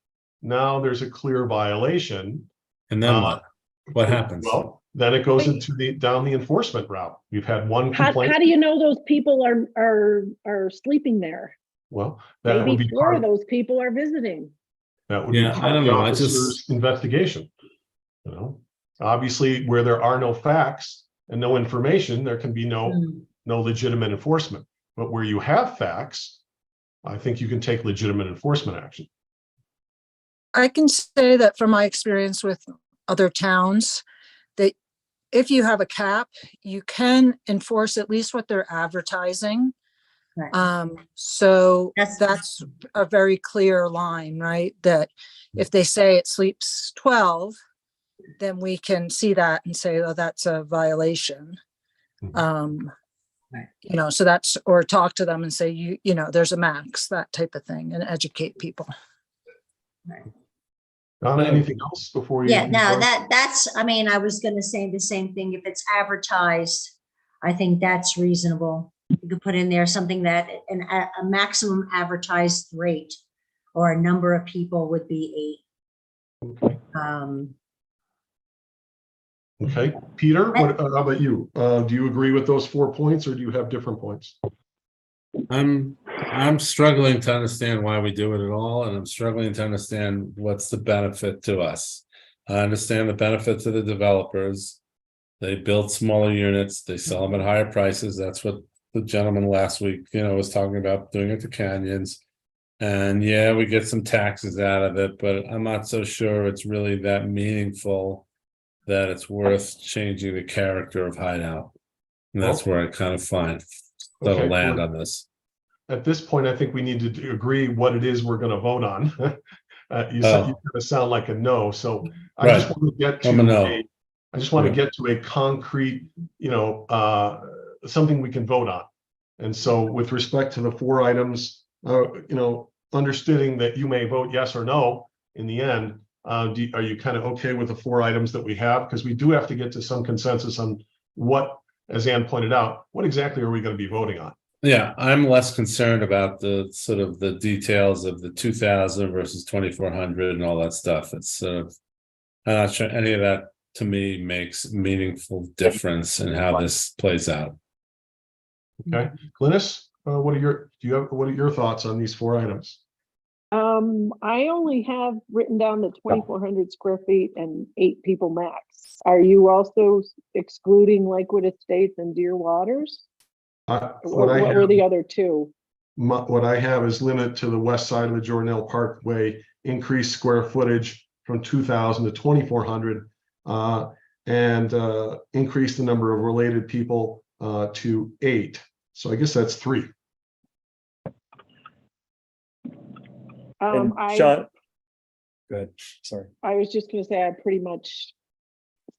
now there's a clear violation. And then what? What happens? Well, then it goes into down the enforcement route. You've had one complaint. How do you know those people are sleeping there? Well, that would Maybe be 4 part of those people are visiting. that would Yeah, be I part don't of the know. officer's investigation. You know, obviously, where there are no facts and no information, there can be no legitimate enforcement. But where you have facts, I think you can take legitimate enforcement action. I can say that from my experience with other towns, that if you have a cap, you can enforce at least what they're advertising. Right. So That's- that's a very clear line, right? That if they say it sleeps 12, then we can see that and say, oh, that's a violation. Right. You know, so that's, or talk to them and say, you know, there's a max, that type of thing, and educate people. Donna, anything else before you? Yeah, no, that's, I mean, I was gonna say the same thing. If it's advertised, I think that's reasonable. You could put in there something that a maximum advertised rate or a number of people would be 8. Okay. Okay, Peter, what, how about you? Do you agree with those 4 points, or do you have different points? I'm struggling to understand why we do it at all, and I'm struggling to understand what's the benefit to us. I understand the benefit to the developers. They build smaller units, they sell them at higher prices. That's what the gentleman last week, you know, was talking about, doing it to canyons. And yeah, we get some taxes out of it, but I'm not so sure it's really that meaningful that it's worth changing the character of Hideout. And that's where I kind of find the land on this. At this point, I think we need to agree what it is we're going to vote on. You said you're going to sound like a no, so I just want to get to I just want to get to a concrete, you know, something we can vote on. And so, with respect to the 4 items, you know, understanding that you may vote yes or no in the end, are you kind of okay with the 4 items that we have? Because we do have to get to some consensus on what, as Ann pointed out, what exactly are we going to be voting on? Yeah, I'm less concerned about the sort of the details of the 2000 versus 2400 and all that stuff. It's I'm not sure any of that to me makes meaningful difference in how this plays out. Okay, Glynis, what are your thoughts on these 4 items? I only have written down the 2,400 square feet and 8 people max. Are you also excluding Lakewood Estates and Deer Waters? What were the other 2? What I have is limit to the west side of the Jordanelle Parkway, increase square footage from 2,000 to 2,400, and increase the number of related people to 8. So I guess that's 3. Sean, go ahead. Sorry. I was just going to say I pretty much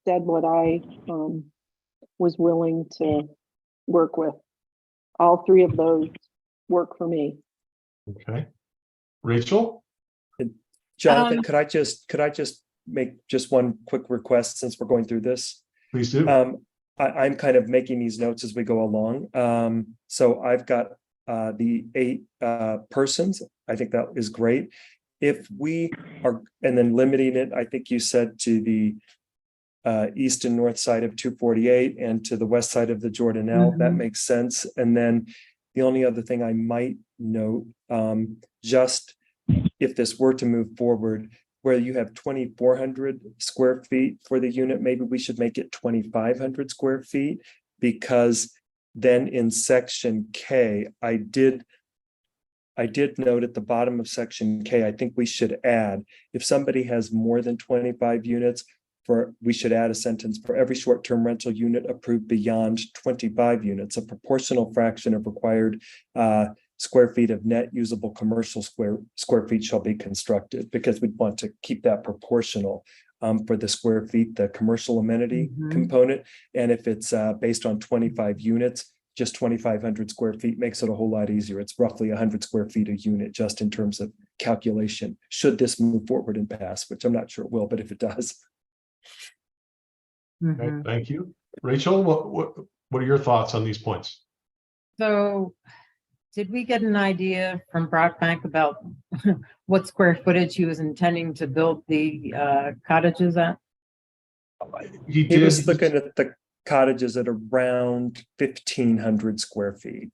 said what I was willing to work with. All 3 of those work for me. Okay, Rachel. Jonathan, could I just make just one quick request since we're going through this? Please do. I'm kind of making these notes as we go along. So I've got the 8 persons. I think that is great. If we are, and then limiting it, I think you said to the east and north side of 248 and to the west side of the Jordanelle, that makes sense. And then the only other thing I might note, just if this were to move forward, where you have 2,400 square feet for the unit, maybe we should make it 2,500 square feet, because then in section K, I did note at the bottom of section K, I think we should add, if somebody has more than 25 units, we should add a sentence: for every short-term rental unit approved beyond 25 units, a proportional fraction of required square feet of net usable commercial square feet shall be constructed, because we'd want to keep that proportional for the square feet, the commercial amenity component. And if it's based on 25 units, just 2,500 square feet makes it a whole lot easier. It's roughly 100 square feet a unit, just in terms of calculation, should this move forward and pass, which I'm not sure it will, but if it does. Okay, thank you. Rachel, what are your thoughts on these points? So did we get an idea from Brockbank about what square footage he was intending to build the cottages at? He was looking at the cottages at around 1,500 square feet.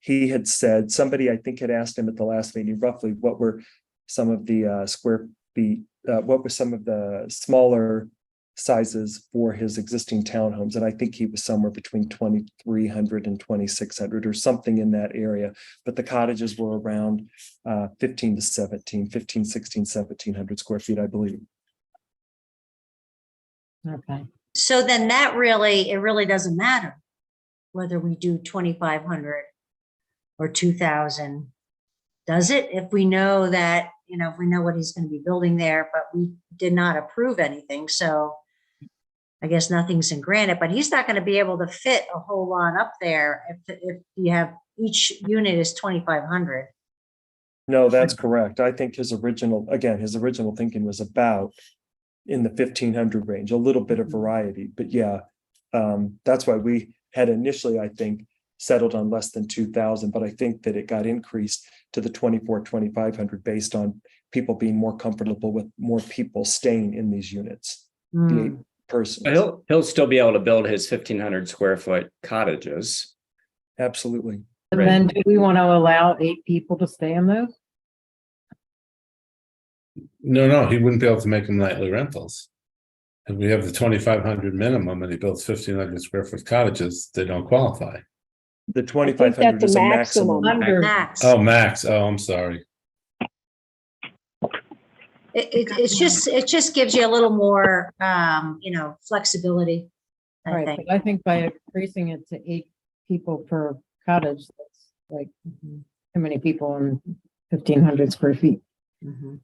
He had said, somebody I think had asked him at the last meeting, roughly what were some of the square feet, what were some of the smaller sizes for his existing townhomes. And I think he was somewhere between 2,300 and 2,600 or something in that area. But the cottages were around 15 to 16, 1,700 square feet, I believe. Okay. So then that really, it really doesn't matter whether we do 2,500 or 2,000. Does it? If we know that, if we know what he's going to be building there, but we did not approve anything. So I guess nothing's in granite, but he's not going to be able to fit a whole lot up there if you have each unit is 2,500. No, that's correct. I think his original thinking was about in the 1,500 range, a little bit of variety, but yeah. That's why we had initially, I think, settled on less than 2,000, but I think that it got increased to the 2,500 based on people being more comfortable with more people staying in these units. The 8 persons. But he'll still be able to build his 1,500 square foot cottages. Absolutely. And then do we want to allow 8 people to stay in those? No, he wouldn't be able to make them nightly rentals. If we have the 2,500 minimum and he builds 1,500 square foot cottages, they don't qualify. The 2,500 is a maximum. Max. Oh, max. Oh, I'm sorry. It just gives you a little more, flexibility. Right, but I think by increasing it to 8 people per cottage, that's like too many people in 1,500 square feet. Mhm.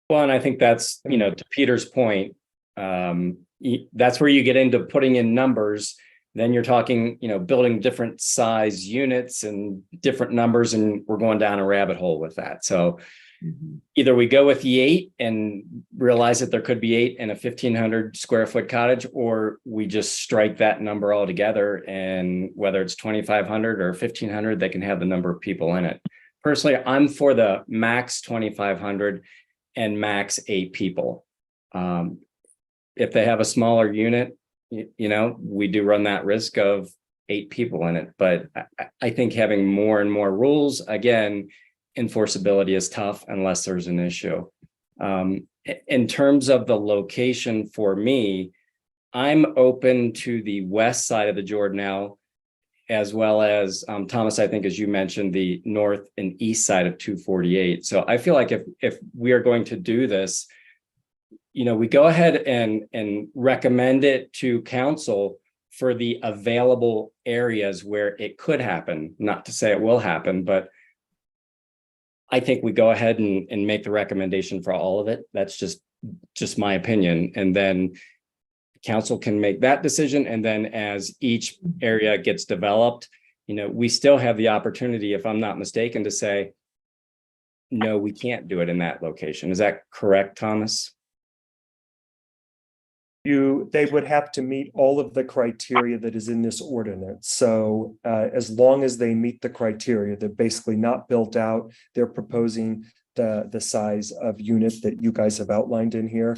Well, and I think that's, to Peter's point, that's where you get into putting in numbers. Then you're talking, building different size units and different numbers, and we're going down a rabbit hole with that. So either we go with the 8 and realize that there could be 8 in a 1,500 square foot cottage, or we just strike that number altogether. And whether it's 2,500 or 1,500, they can have the number of people in it. Personally, I'm for the max 2,500 and max 8 people. If they have a smaller unit, we do run that risk of 8 people in it. But I think having more and more rules, again, enforceability is tough unless there's an issue. In terms of the location for me, I'm open to the west side of the Jordanelle, as well as Thomas, I think, as you mentioned, the north and east side of 248. So I feel like if we are going to do this, we go ahead and recommend it to council for the available areas where it could happen. Not to say it will happen, but I think we go ahead and make the recommendation for all of it. That's just my opinion. And then council can make that decision. And then as each area gets developed, we still have the opportunity, if I'm not mistaken, to say, no, we can't do it in that location. Is that correct, Thomas? They would have to meet all of the criteria that is in this ordinance. So as long as they meet the criteria, they're basically not built out. They're proposing the size of unit that you guys have outlined in here.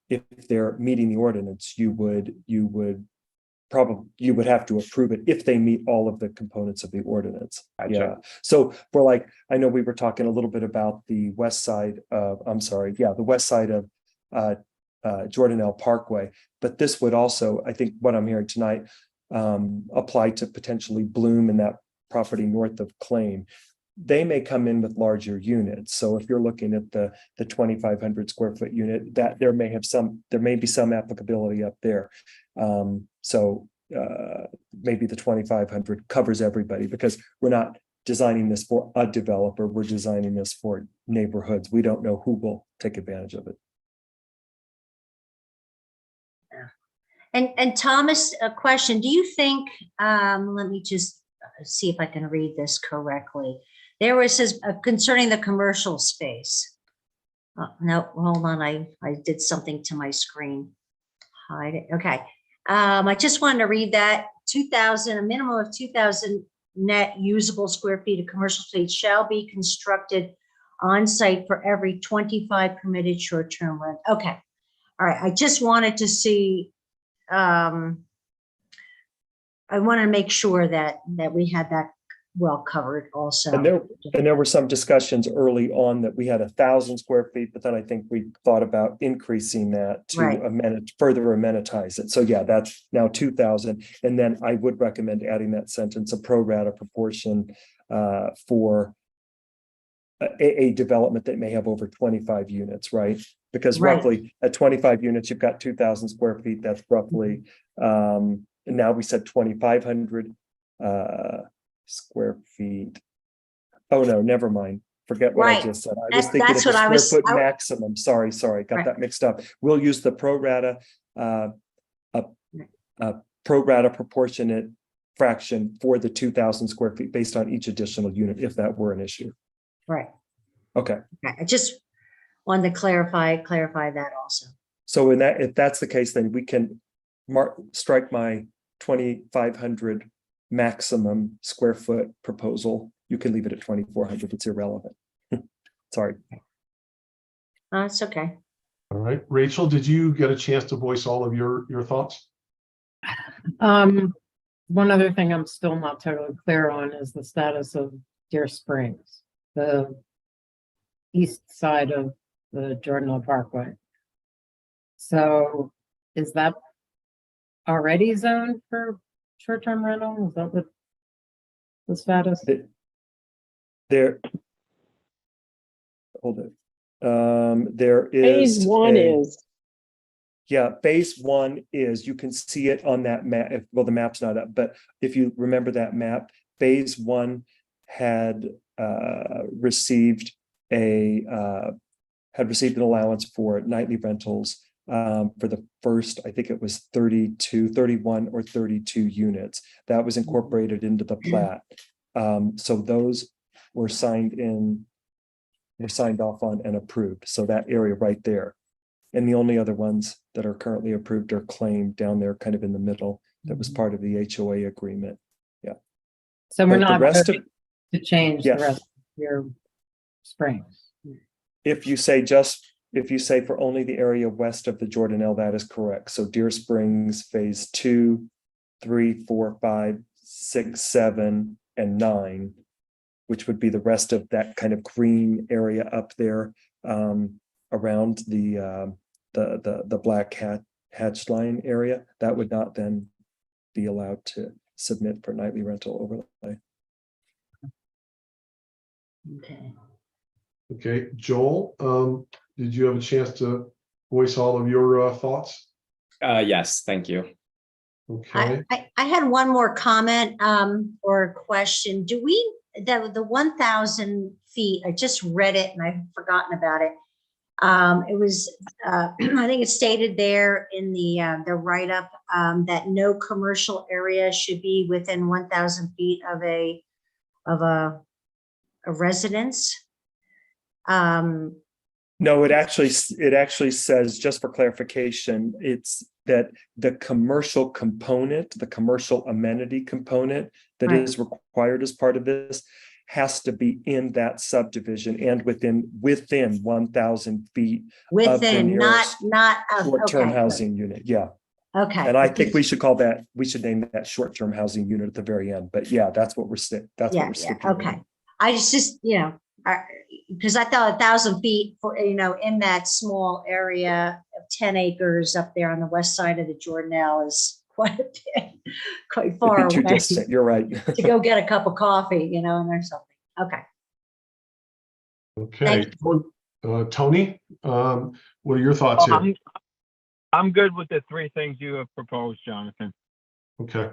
If they're meeting the ordinance, you would have to approve it if they meet all of the components of the ordinance. Gotcha. Yeah. So I know we were talking a little bit about the west side of, the west side of Jordanelle Parkway, but this would also, I think what I'm hearing tonight, apply to potentially Bloom and that property north of Claim. They may come in with larger units. So if you're looking at the 2,500 square foot unit, that there may be some applicability up there. Maybe the 2,500 covers everybody, because we're not designing this for a developer. We're designing this for neighborhoods. We don't know who will take advantage of it. And Thomas, a question. Do you think, let me just see if I can read this correctly. There was concerning the commercial space. No, hold on. I did something to my screen. Hide it. Okay. I just wanted to read that. 2,000, a minimum of 2,000 net usable square feet of commercial space shall be constructed on site for every 25 permitted short-term rent. Okay. All right. I just wanted to see, I want to make sure that we had that well covered also. And there were some discussions early on that we had 1,000 square feet, but then I think we thought about increasing that to further amenitize it. So yeah, that's now 2,000. And then I would recommend adding that sentence, a pro rata proportion for a development that may have over 25 units, right? because Right. roughly at 25 units, you've got 2,000 square feet. That's roughly, and now we said 2,500 square feet. Oh, no, never mind. Forget what I Right. just said. I was That- thinking of that's the what I square was- foot I- maximum. Sorry, got Right. that mixed up. We'll use the pro rata, a pro rata proportionate fraction for the 2,000 square feet based on each additional unit, if that were an issue. Right. Okay. I just wanted to clarify that also. So if that's the case, then we can strike my 2,500 maximum square foot proposal. You can leave it at 2,400. It's irrelevant. Sorry. It's okay. All right, Rachel, did you get a chance to voice all of your thoughts? One other thing I'm still not totally clear on is the status of Deer Springs, the east side of the Jordanville Parkway. So is that already zoned for short-term rental? Is that what the status? There. Hold it. There is Phase one is. Yeah, phase one is, you can see it on that map. Well, the map's not up, but if you remember that map, phase one had received an allowance for nightly rentals for the first, I think it was 31 or 32 units. That was incorporated into the plat. So those were signed off on and approved. So that area right there. And the only other ones that are currently approved are claimed down there kind of in the middle. That was part of the HOA agreement. Yeah. So we're But the not rest voting to change the Yes. rest of your springs. If you say for only the area west of the Jordanelle, that is correct. So Deer Springs, phase 2, 3, 4, 5, 6, 7, and 9, which would be the rest of that kind of green area up there around the black hatch line area, that would not then be allowed to submit for nightly rental overlay. Okay. Okay, Joel, did you have a chance to voice all of your thoughts? Yes, thank you. Okay, I had one more comment or question. Do we, the 1,000 feet, I just read it and I've forgotten about it. It was, I think it's stated there in the write-up that no commercial area should be within 1,000 feet of a residence. No, it actually says, just for clarification, it's that the commercial component, the commercial amenity component that Right. is required as part of this has to be in that subdivision and within 1,000 feet of the Within, not nearest of, short-term okay. housing unit. Yeah. Okay. And I think we should name that short-term housing unit at the very end. But yeah, that's what we're sticking. Okay. I just, because I thought 1,000 feet for, in that small area of 10 acres up there on the west side of the Jordanelle is quite a bit, quite far It'd be too away distant. You're right. to go get a cup of coffee, and or something. Okay. okay. Tony, what are your thoughts here? I'm good with the three things you have proposed, Jonathan. Okay.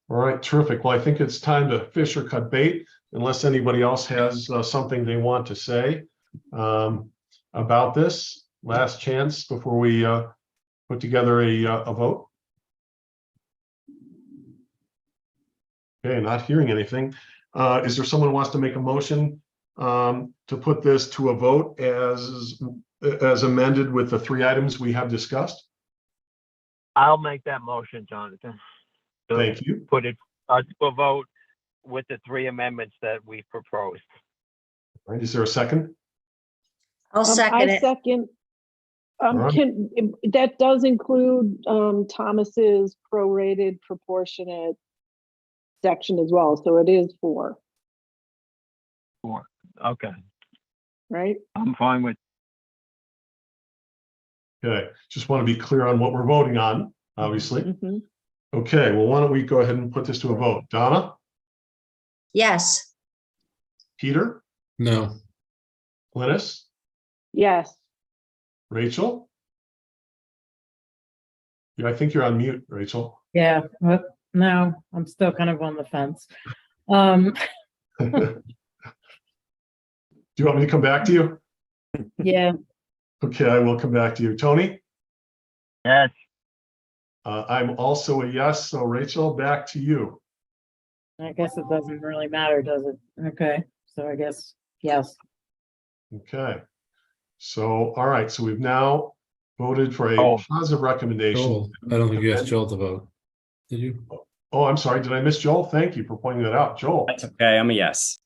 All right, terrific. Well, I think it's time to fish or cut bait, unless anybody else has something they want to say about this. Last chance before we put together a vote. Okay, not hearing anything. Is there someone who wants to make a motion to put this to a vote as amended with the 3 items we have discussed? I'll make that motion, Jonathan. So Thank you. put it to a vote with the 3 amendments that we proposed. All right, is there a second? I'll second it. Second. right. That does include Thomas's prorated proportionate section as well. So it is 4, 4. Okay, right? I'm fine with. Okay, just want to be clear on what we're voting on, obviously. Mhm. Okay, well, why don't we go ahead and put this to a vote? Donna, Yes. Peter, No, Glynis, Yes. Rachel? Yeah, I think you're on mute, Rachel. Yeah, but no, I'm still kind of on the fence. Um, Do you want me to come back to you? yeah, Okay, I will come back to you. Tony? Yes. I'm also a yes, so Rachel, back to you. I guess it doesn't really matter, does it? Okay, so I guess, yes. Okay. So, all right, so we've now voted for a Oh. positive recommendation. Joel, I don't think you asked Joel to vote. Did you? Oh, I'm sorry, did I miss Joel? Thank you for pointing that out. Joel? That's okay. I'm a yes.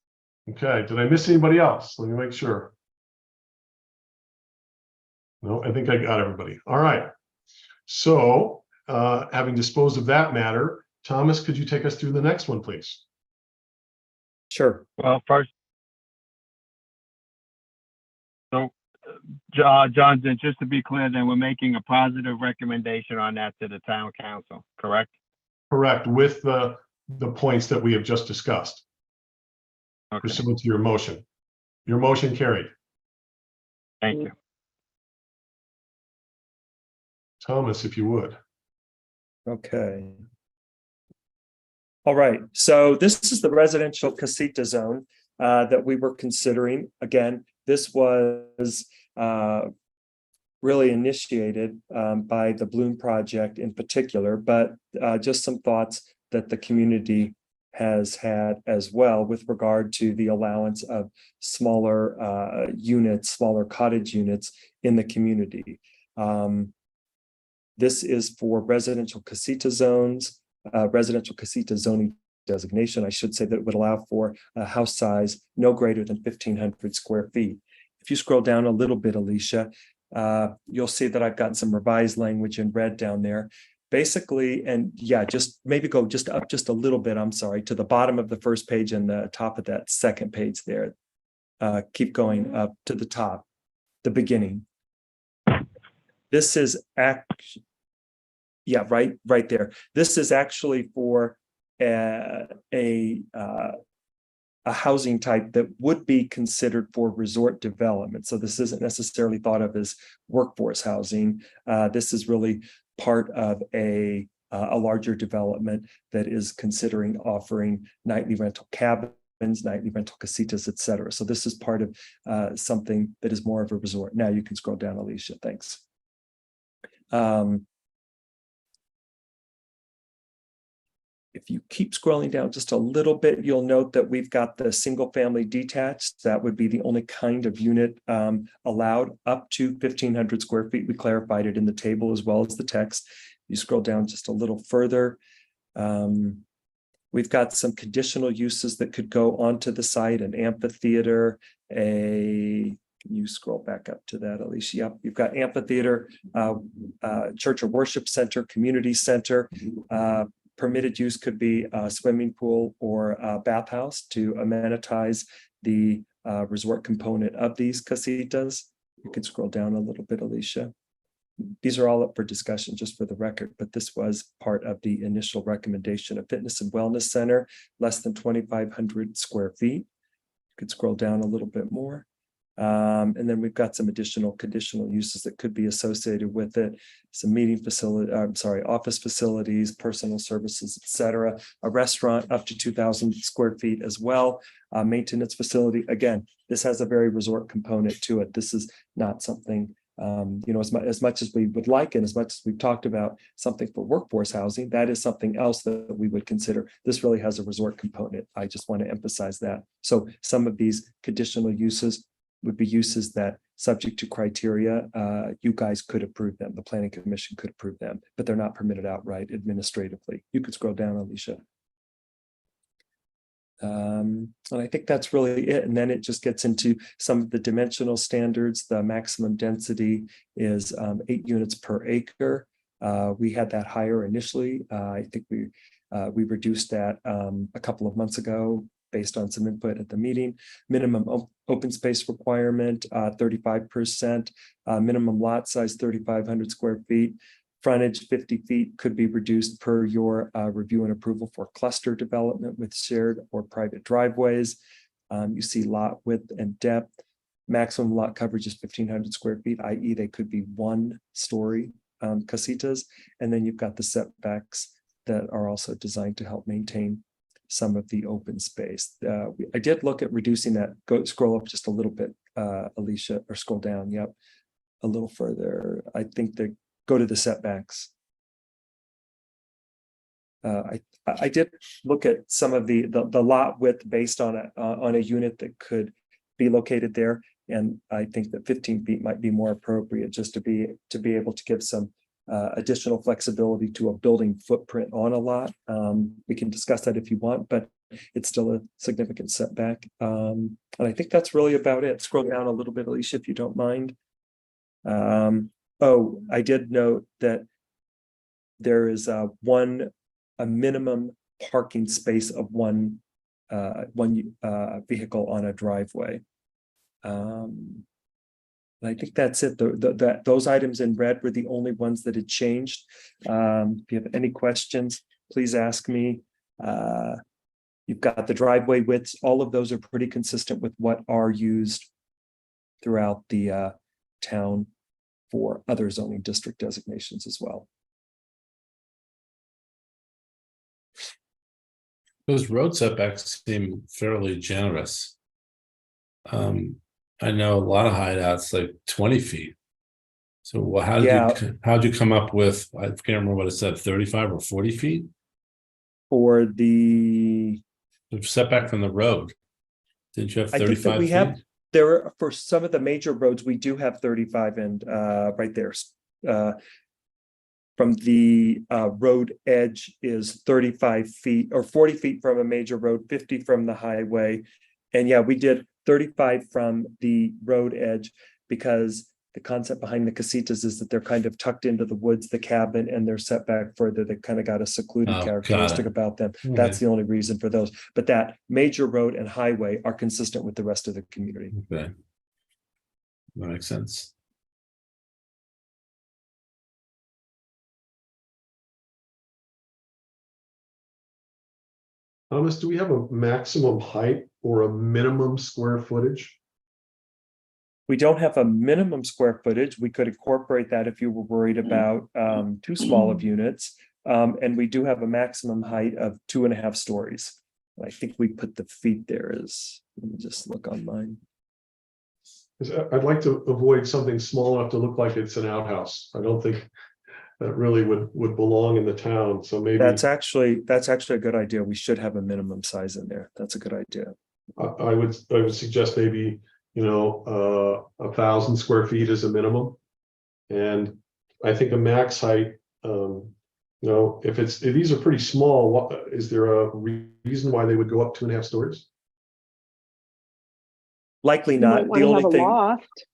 Okay, did I miss anybody else? Let me make sure. No, I think I got everybody. All right. So, having disposed of that matter, Thomas, could you take us through the next one, please? Sure. Well, first, so, Jonathan, just to be clear, then we're making a positive recommendation on that to the town council, correct? Correct, with the points that we have just discussed, Okay, pursuant to your motion. Your motion carried. thank you. Thomas, if you would. Okay. All right, so this is the residential casita zone that we were considering. Again, this was really initiated by the Bloom Project in particular, but just some thoughts that the community has had as well with regard to the allowance of smaller units, smaller cottage units in the community. This is for residential casita zones, residential casita zoning designation. I should say that it would allow for a house size no greater than 1,500 square feet. If you scroll down a little bit, Alicia, you'll see that I've got some revised language in red down there. Basically, and yeah, just maybe go just up just a little bit, I'm sorry, to the bottom of the first page and the top of that second page there. Keep going up to the top, the beginning. This is yeah, right there. This is actually for a housing type that would be considered for resort development. So this isn't necessarily thought of as workforce housing. This is really part of a larger development that is considering offering nightly rental cabins, nightly rental casitas, et cetera. So this is part of something that is more of a resort. Now you can scroll down, Alicia, thanks. If you keep scrolling down just a little bit, you'll note that we've got the single family detached. That would be the only kind of unit allowed up to 1,500 square feet. We clarified it in the table as well as the text. You scroll down just a little further. We've got some conditional uses that could go onto the site, an amphitheater, can you scroll back up to that, Alicia? Yep, you've got amphitheater, church or worship center, community center. Permitted use could be a swimming pool or a bathhouse to amenitize the resort component of these casitas. You can scroll down a little bit, Alicia. These are all up for discussion just for the record, but this was part of the initial recommendation. A fitness and wellness center, less than 2,500 square feet. You could scroll down a little bit more. And then we've got some additional conditional uses that could be associated with it. Some meeting facility, office facilities, personal services, etc. A restaurant up to 2,000 square feet as well. Maintenance facility. Again, this has a very resort component to it. This is not something, as much as we would like and as much as we've talked about something for workforce housing, that is something else that we would consider. This really has a resort component. I just want to emphasize that. So some of these conditional uses would be uses that, subject to criteria, you guys could approve them. The planning commission could approve them, but they're not permitted outright administratively. You could scroll down, Alicia. And I think that's really it. And then it just gets into some of the dimensional standards. The maximum density is 8 units per acre. We had that higher initially. I think we reduced that a couple of months ago, based on some input at the meeting. Minimum open space requirement, 35%, minimum lot size, 3,500 square feet. Frontage, 50 feet could be reduced per your review and approval for cluster development with shared or private driveways. You see lot width and depth. maximum lot coverage is 1,500 square feet, i.e. they could be 1-story casitas. And then you've got the setbacks that are also designed to help maintain some of the open space. I did look at reducing that. Scroll up just a little bit, Alicia, or scroll down. Yep, a little further. I think go to the setbacks. I did look at some of the lot width based on a unit that could be located there, and I think that 15 feet might be more appropriate, just to be able to give some additional flexibility to a building footprint on a lot. We can discuss that if you want, but it's still a significant setback. And I think that's really about it. Scroll down a little bit, Alicia, if you don't mind. Oh, I did note that there is a minimum parking space of one vehicle on a driveway. I think that's it. Those items in red were the only ones that had changed. If you have any questions, please ask me. You've got the driveway widths. All of those are pretty consistent with what are used throughout the town for other zoning district designations as well. Those road setbacks seem fairly generous. I know a lot of hideouts like 20 feet. So how'd you come up with, I can't remember what it said, 35 or 40 feet? For the setback from the road. Didn't you have 35 I think that we feet? have, for some of the major roads, we do have 35 and right there. From the road edge is 35 feet or 40 feet from a major road, 50 from the highway. And yeah, we did 35 from the road edge because the concept behind the casitas is that they're kind of tucked into the woods, the cabin, and they're set back further. They kind of got a secluded characteristic about them. Okay. That's the only reason for those. But that major road and highway are consistent with the rest of the community. Okay. That makes sense. Thomas, do we have a maximum height or a minimum square footage? We don't have a minimum square footage. We could incorporate that if you were worried about too small of units. And we do have a maximum height of 2.5 stories. I think we put the feet there as, let me just look online. I'd like to avoid something small enough to look like it's an outhouse. I don't think that really would belong in the town. So maybe that's actually a good idea. We should have a minimum size in there. That's a good idea. I would suggest maybe 1,000 square feet is a minimum, and I think a max height. If these are pretty small, is there a reason why they would go up 2.5 stories? Likely You not. might The wanna only have a thing loft.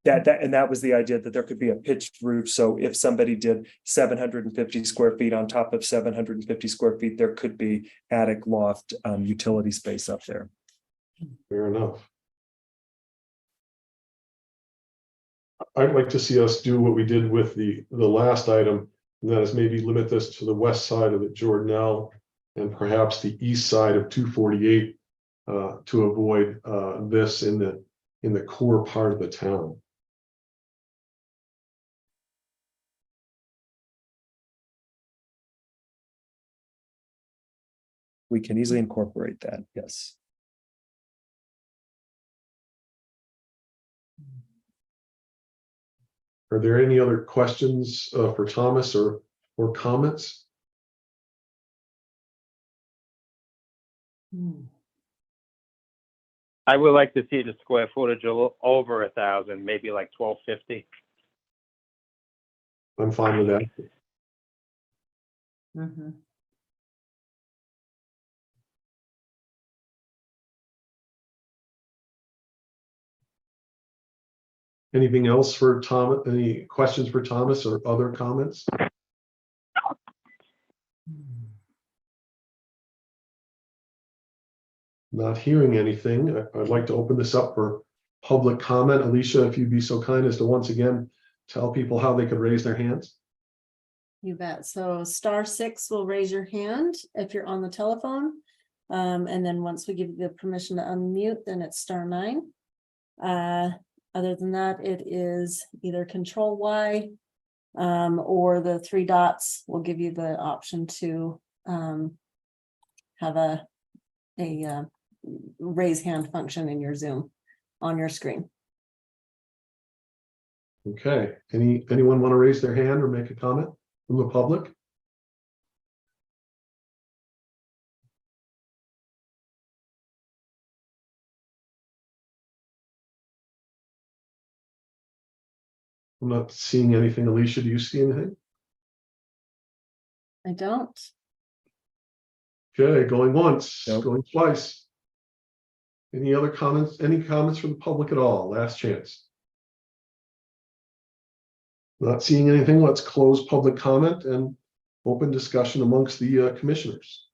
that was the idea, that there could be a pitched roof. So if somebody did 750 square feet on top of 750 square feet, there could be attic, loft, utility space up there. Fair enough. I'd like to see us do what we did with the last item, and that is maybe limit this to the west side of the Jordanelle and perhaps the east side of 248 to avoid this in the core part of the town. We can easily incorporate that, yes. Are there any other questions for Thomas or comments? I would like to see the square footage a little over 1,000, maybe like 1,250. I'm fine with that. Mm-hmm. Anything else for Thomas? Any questions for Thomas or other comments? Not hearing anything. I'd like to open this up for public comment. Alicia, if you'd be so kind as to once again tell people how they could raise their hands. You bet. So *6 will raise your hand if you're on the telephone. And then once we give you the permission to unmute, then it's *9. Other than that, it is either Control Y or the three dots will give you the option to have a raise hand function in your Zoom on your screen. Okay, anyone want to raise their hand or make a comment from the public? I'm not seeing anything. Alicia, do you see anything? I don't. Okay, going once, Nope. going twice. Any other comments? Any comments from the public at all? Last chance. Not seeing anything. Let's close public comment and open discussion amongst the commissioners.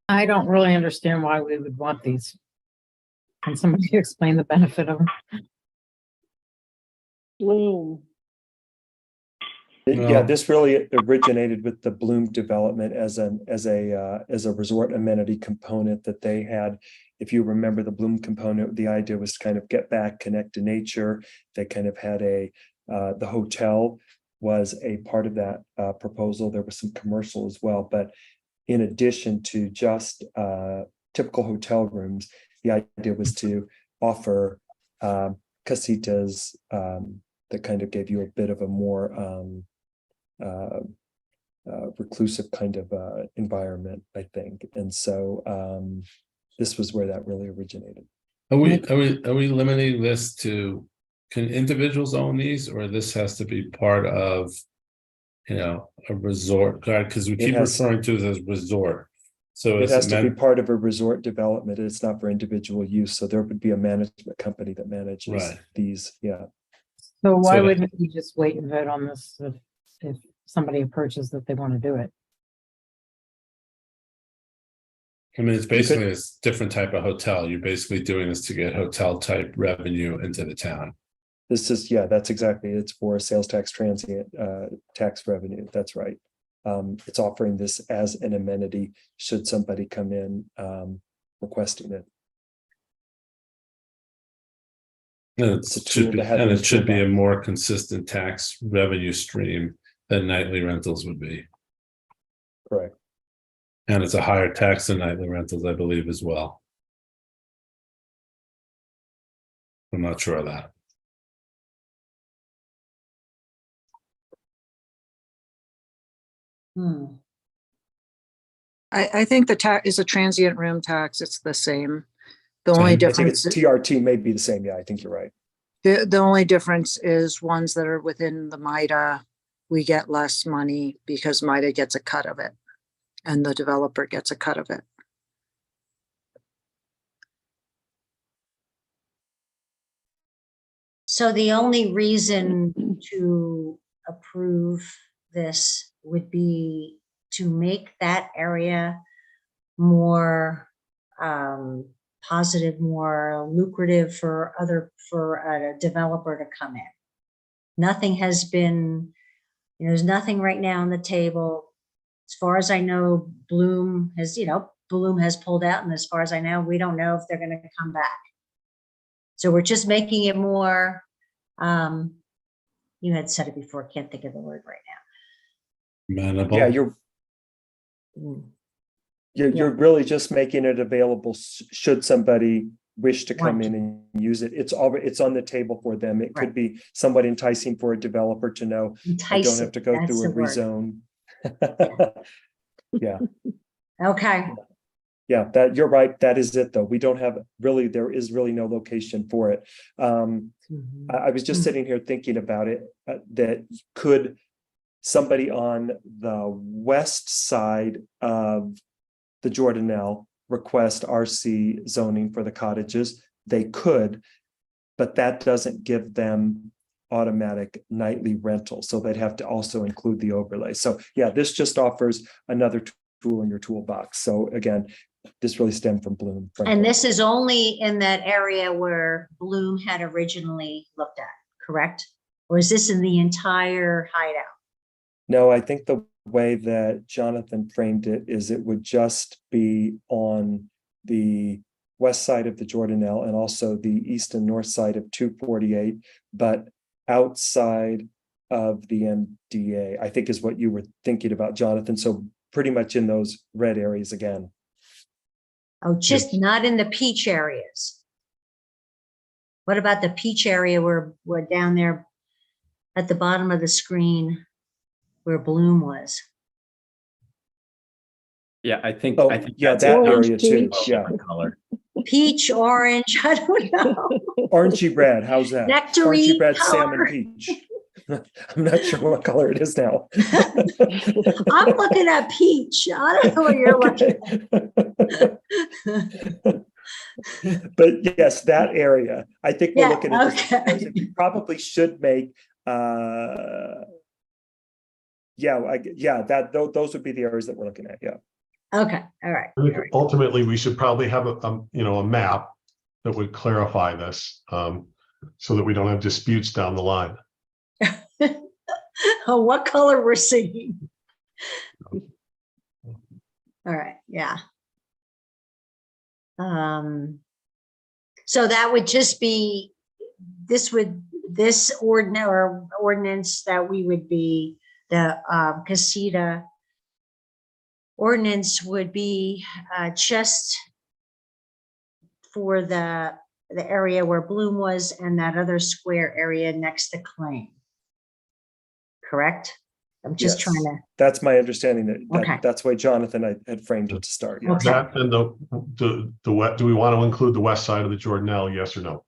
I don't really understand why we would want these. Can somebody explain the benefit of them? Bloom. Yeah, Well- this really originated with the Bloom development as a resort amenity component that they had. If you remember the Bloom component, the idea was to kind of get back, connect to nature. They kind of had the hotel was a part of that proposal. There was some commercial as well, but in addition to just typical hotel rooms, the idea was to offer casitas that kind of gave you a bit of a more reclusive kind of environment, I think. And so this was where that really originated. Are we limiting this to, can individuals own these, or this has to be part of, a resort? Because we keep referring to it as resort. So It is has it to be meant, part of a resort development. It's not for individual use. So there would be a management company that manages Right. these. Yeah. So why So- wouldn't we just wait and vote on this if somebody approaches that they want to do it? I mean, it's basically a different type of hotel. You're basically doing this to get hotel type revenue into the town. This is, yeah, that's exactly, it's for sales tax transient tax revenue. That's right. It's offering this as an amenity should somebody come in requesting it. And It's a it should tool be, to have and in it the should be a toolbox. more consistent tax revenue stream than nightly rentals would be. Correct. And it's a higher tax than nightly rentals, I believe, as well. I'm not sure of that. I think the tax is a transient room tax. It's the same. The only I think difference, it's TRT may be the same. Yeah, I think you're right. the only difference is ones that are within the MIDA, we get less money because MIDA gets a cut of it and the developer gets a cut of it. So the only reason to approve this would be to make that area more positive, more lucrative for a developer to come in. Nothing has been, there's nothing right now on the table. As far as I know, Bloom has pulled out, and as far as I know, we don't know if they're going to come back. So we're just making it more, you had said it before, can't think of the word right Manageable. Yeah, you're now. you're really just making it available should somebody wish to come Want in and use it. It's already, it's on the table for them. It could be somewhat enticing for a developer to know I don't have to go Enticing, through a that's the rezone. Yeah. Okay, Yeah, that you're right. That is it though. We don't have really, there is really no location for it. I was just sitting here thinking about it, that could somebody on the west side of the Jordanelle request RC zoning for the cottages? They could, but that doesn't give them automatic nightly rental. So they'd have to also include the overlay. So yeah, this just offers another tool in your toolbox. So again, this really stemmed from Bloom. and this is only in that area where Bloom had originally looked at, correct? Or is this in the entire hideout? No, I think the way that Jonathan framed it is it would just be on the west side of the Jordanelle and also the east and north side of 248, but outside of the MDA, I think is what you were thinking about, Jonathan. So pretty much in those red areas again. Oh, just not in the peach areas. What about the peach area where we're down there at the bottom of the screen where Bloom was? Yeah, I think, Oh, I think yeah, that's that a area too. different Yeah. color. Peach, orange, I don't know. Orangey red, how's that? Nectarine Orangey red, color. salmon peach. I'm not sure what color it is now. I'm looking at peach. I don't know what you're looking at. But yes, that area, I think we're Yeah, looking at this. okay. We probably should make, yeah, those would be the areas that we're looking at, yeah. Okay, all right. I think ultimately, we should probably have a map that would clarify this, so that we don't have disputes down the line. Oh, what color we're singing? All right, yeah. So that would just be, this ordinance that we would be, the casita ordinance would be just for the area where Bloom was and that other square area next to Claim. Correct? I'm just Yes. trying to. That's my understanding. Okay. That's why Jonathan had framed it to start. Yeah. Okay. That and the west, do we want to include the west side of the Jordanelle, yes or no?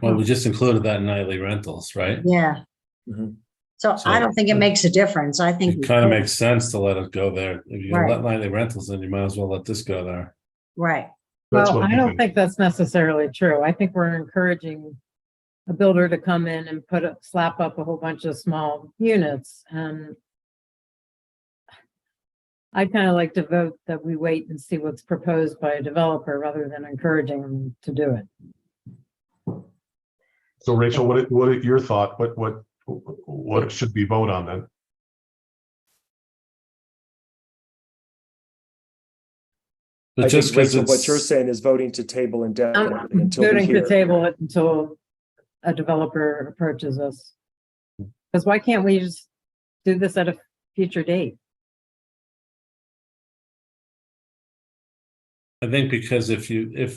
Well, we just included that in nightly rentals, right? Yeah. Mhm. So I don't think it makes a difference. I think It we kind of could. makes sense to let it go there. If you're gonna let nightly rentals, then you might as well let this go there. Right. That's Well, what I we don't think. think that's necessarily true. I think we're encouraging a builder to come in and slap up a whole bunch of small units. And I'd kind of like to vote that we wait and see what's proposed by a developer rather than encouraging them to do it. So Rachel, what your thought? What should we vote on then? But I just think, because Rachel, what you're it's, saying is voting to table I'm indefinitely until we voting to hear. table it until a developer approaches us. Because why can't we just do this at a future date? I think because if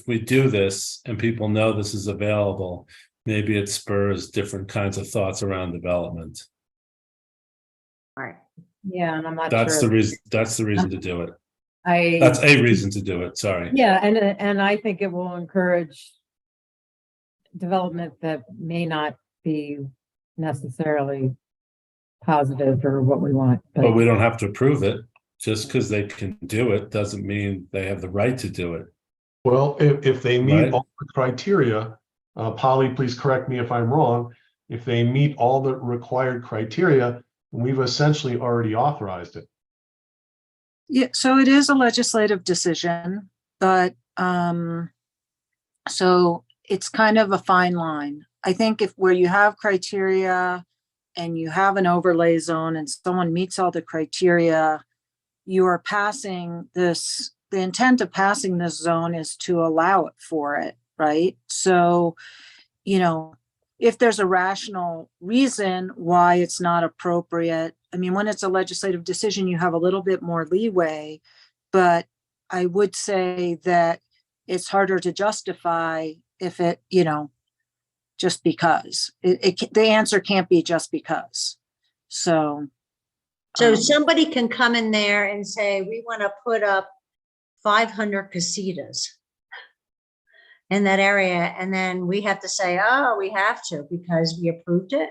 we do this and people know this is available, maybe it spurs different kinds of thoughts around development. Right. Yeah, and I'm not That's sure. the reason, that's the reason to do it. I That's a reason to do it, sorry. Yeah, and I think it will encourage development that may not be necessarily positive or what we want. But we don't have to approve it. Just because they can do it doesn't mean they have the right to do it. Well, if they meet Right. all the criteria, Polly, please correct me if I'm wrong. If they meet all the required criteria, we've essentially already authorized it. Yeah, so it is a legislative decision, but so it's kind of a fine line. I think if where you have criteria and you have an overlay zone and someone meets all the criteria, you are passing this, the intent of passing this zone is to allow it for it, right? So, you know, if there's a rational reason why it's not appropriate, I mean, when it's a legislative decision, you have a little bit more leeway, but I would say that it's harder to justify if it, you know, just because. The answer can't be just because. So somebody can come in there and say, we want to put up 500 casitas in that area. And then we have to say, oh, we have to because we approved it.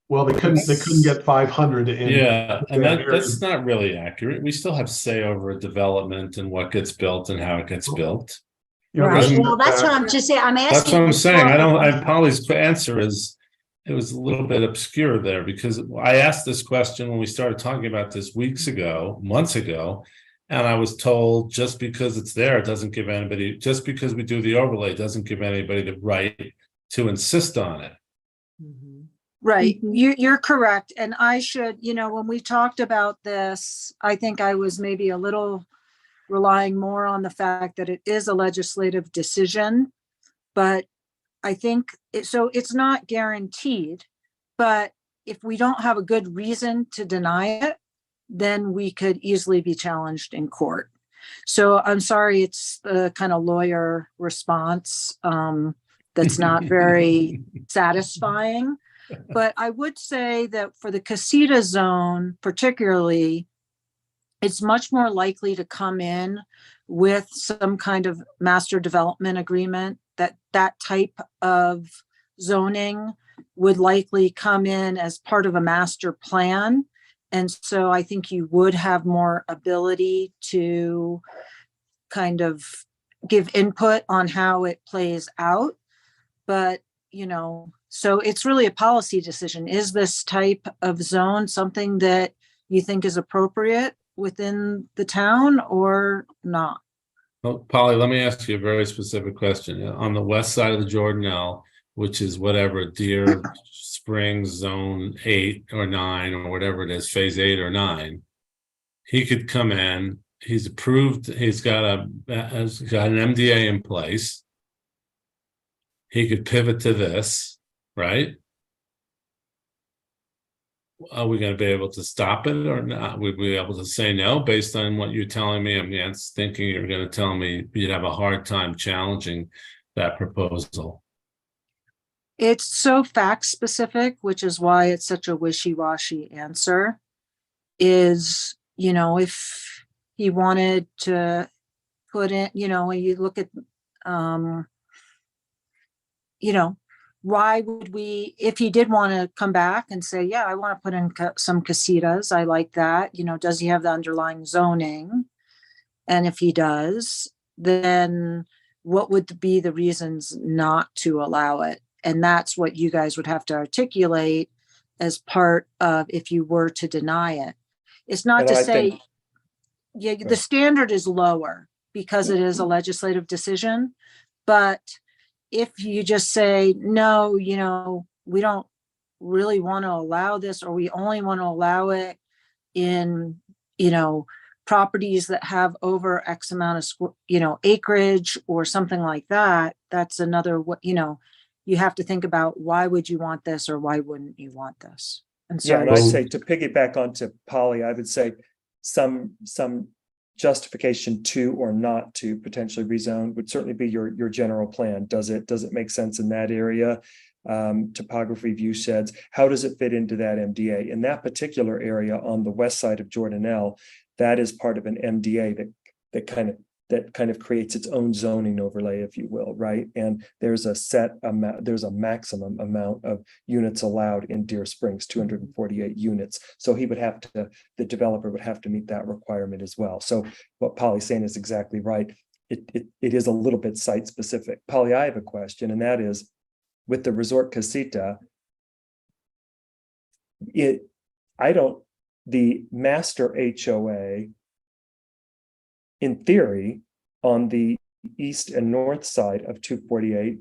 Well, they couldn't get 500 in. Yeah, and that's not really accurate. We still have say over development and what gets built and how it gets built. You know, Right. doesn't- Well, that's what I'm just saying. I'm asking. That's what I'm saying. you- Polly's answer is, it was a little bit obscure there because I asked this question when we started talking about this weeks ago, months ago, and I was told just because it's there, it doesn't give anybody, just because we do the overlay, doesn't give anybody the right to insist on it. Mhm. Right. Mhm. You're correct. And I should, when we talked about this, I think I was maybe a little relying more on the fact that it is a legislative decision. But I think so it's not guaranteed, but if we don't have a good reason to deny it, then we could easily be challenged in court. So I'm sorry, it's the kind of lawyer response that's not very satisfying. But I would say that for the casita zone, particularly, it's much more likely to come in with some kind of master development agreement. That type of zoning would likely come in as part of a master plan. And so I think you would have more ability to kind of give input on how it plays out. But, so it's really a policy decision. Is this type of zone something that you think is appropriate within the town or not? Well, Polly, let me ask you a very specific question. On the west side of the Jordanelle, which is whatever Deer Springs Zone 8 or 9 or whatever it is, Phase 8 or 9, he could come in. He's approved. He's got an MDA in place. He could pivot to this, right? Are we going to be able to stop it or not? Would we be able to say no based on what you're telling me? I'm thinking you're going to tell me you'd have a hard time challenging that proposal. It's so fact specific, which is why it's such a wishy-washy answer. Is, if he wanted to put in, when you look at, why would we, if he did want to come back and say, yeah, I want to put in some casitas, I like that, does he have the underlying zoning? And if he does, then what would be the reasons not to allow it? And that's what you guys would have to articulate as part of if you were to deny it. It's not And to I say, think- yeah, the Right. standard is lower because it is a legislative decision. But if you just say, no, we don't really want to allow this, or we only want to allow it in, properties that have over X amount of acreage or something like that, that's another, you have to think about why would you want this or why wouldn't you want this? And Yeah, so and I'd say to piggyback onto Polly, I would say some justification to or not to potentially rezone would certainly be your general plan. Does it make sense in that area? Topography, view sheds, how does it fit into that MDA? In that particular area on the west side of Jordanelle, that is part of an MDA that kind of creates its own zoning overlay, if you will, right? And there's a set amount, there's a maximum amount of units allowed in Deer Springs, 248 units. So the developer would have to meet that requirement as well. So what Polly's saying is exactly right. It is a little bit site specific. Polly, I have a question, and that is, with the resort casita, the master HOA, in theory, on the east and north side of 248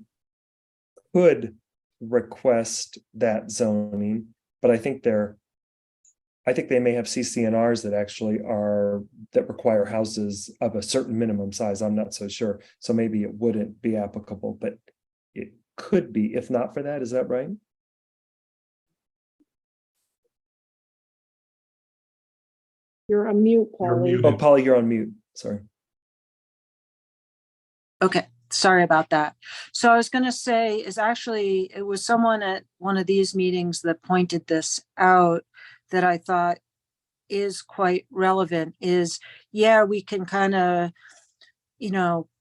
could request that zoning, but I think they may have CCNRs that actually that require houses of a certain minimum size. I'm not so sure. So maybe it wouldn't be applicable, but it could be, if not for that. Is that right? You're on mute, You're Polly. muted. Oh, Polly, you're on mute. Sorry. Okay, sorry about that. So I was going to say it was someone at one of these meetings that pointed this out that I thought is quite relevant is, yeah, we can kind of,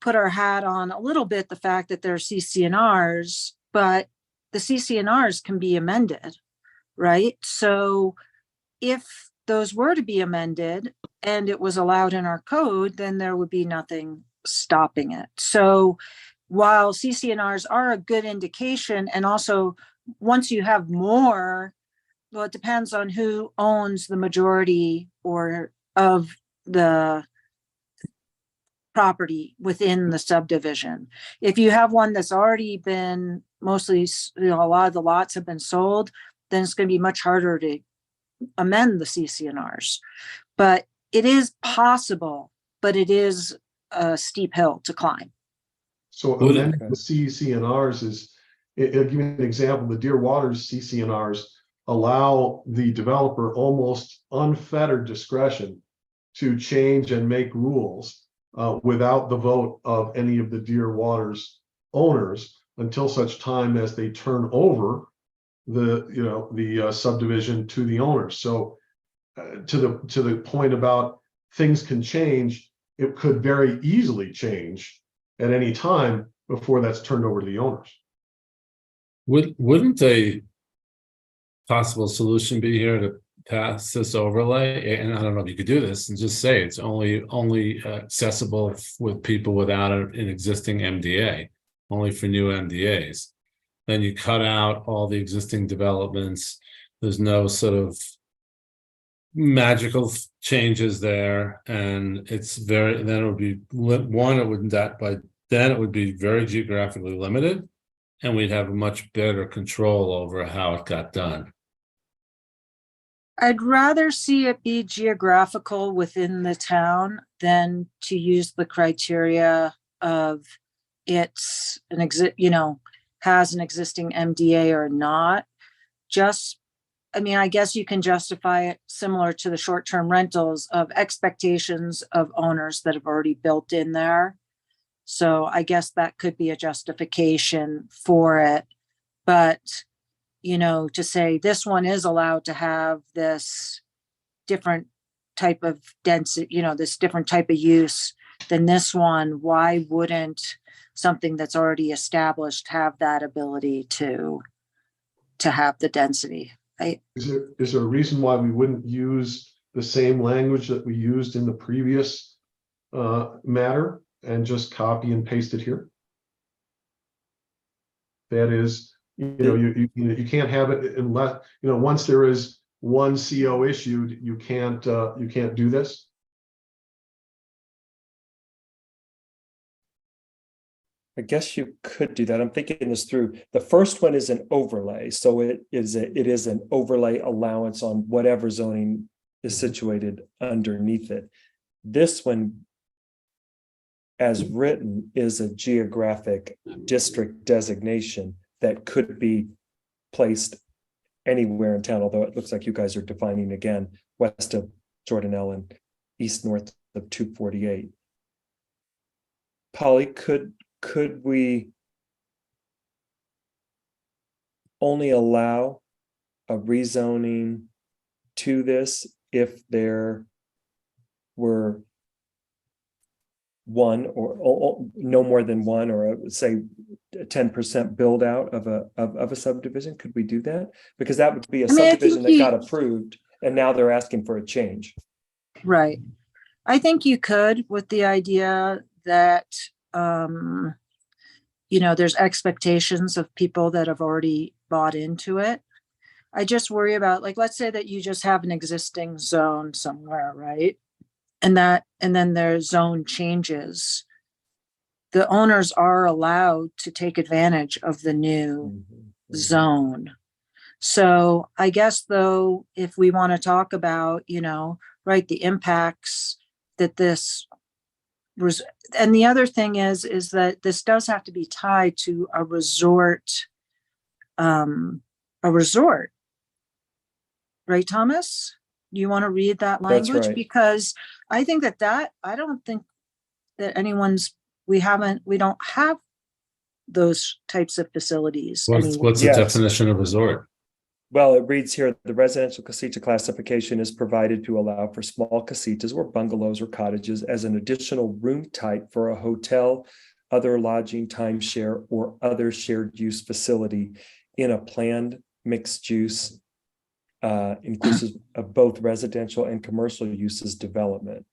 put our hat on a little bit the fact that there are CCNRs, but the CCNRs can be amended, right? So if those were to be amended and it was allowed in our code, then there would be nothing stopping it. So while CCNRs are a good indication, and also once you have more, well, it depends on who owns the majority or of the property within the subdivision. If you have one that's already been mostly, a lot of the lots have been sold, then it's going to be much harder to amend the CCNRs. But it is possible, but it is a steep hill to climb. So Would it- amending the CCNRs is, I'll give you an example, the Dear Waters CCNRs allow the developer almost unfettered discretion to change and make rules without the vote of any of the Dear Waters owners until such time as they turn over the subdivision to the owners. So to the point about things can change, it could very easily change at any time before that's turned over to the owners. Wouldn't a possible solution be here to pass this overlay? And I don't know if you could do this and just say it's only accessible with people without an existing MDA, only for new MDAs. Then you cut out all the existing developments. There's no sort of magical changes there, and then it would be one. It wouldn't that, but then it would be very geographically limited, and we'd have much better control over how it got done. I'd rather see it be geographical within the town than to use the criteria of it's has an existing MDA or not. I guess you can justify it similar to the short-term rentals of expectations of owners that have already built in there. So I guess that could be a justification for it. But, to say this one is allowed to have this different type of density, this different type of use than this one, why wouldn't something that's already established have that ability to have the density? Is there a reason why we wouldn't use the same language that we used in the previous matter and just copy and paste it here? That is, you can't have it unless, once there is one CO issued, you can't do this. I guess you could do that. I'm thinking this through. The first one is an overlay. So it is an overlay allowance on whatever zoning is situated underneath it. This one, as written, is a geographic district designation that could be placed anywhere in town, although it looks like you guys are defining again west of Jordanelle and east north of 248. Polly, could we only allow a rezoning to this if there were one or no more than one, or say 10% build out of a subdivision? Could we do that? Because that would be a subdivision that got approved and now they're asking for a change. Right. I think you could, with the idea that there's expectations of people that have already bought into it. I just worry about, let's say that you just have an existing zone somewhere, right? And then their zone changes. The owners are allowed to take advantage of the new zone. So I guess, though, if we want to talk about, the impacts that this was, and the other thing is that this does have to be tied to a resort, right, Thomas? Do you want to read that language? That's right. Because I think that I don't think that we don't have those types of facilities. What's the definition of resort? Well, it reads here, the residential casita classification is provided to allow for small casitas or bungalows or cottages as an additional room type for a hotel, other lodging, timeshare, or other shared use facility in a planned mixed use inclusive of both residential and commercial uses development.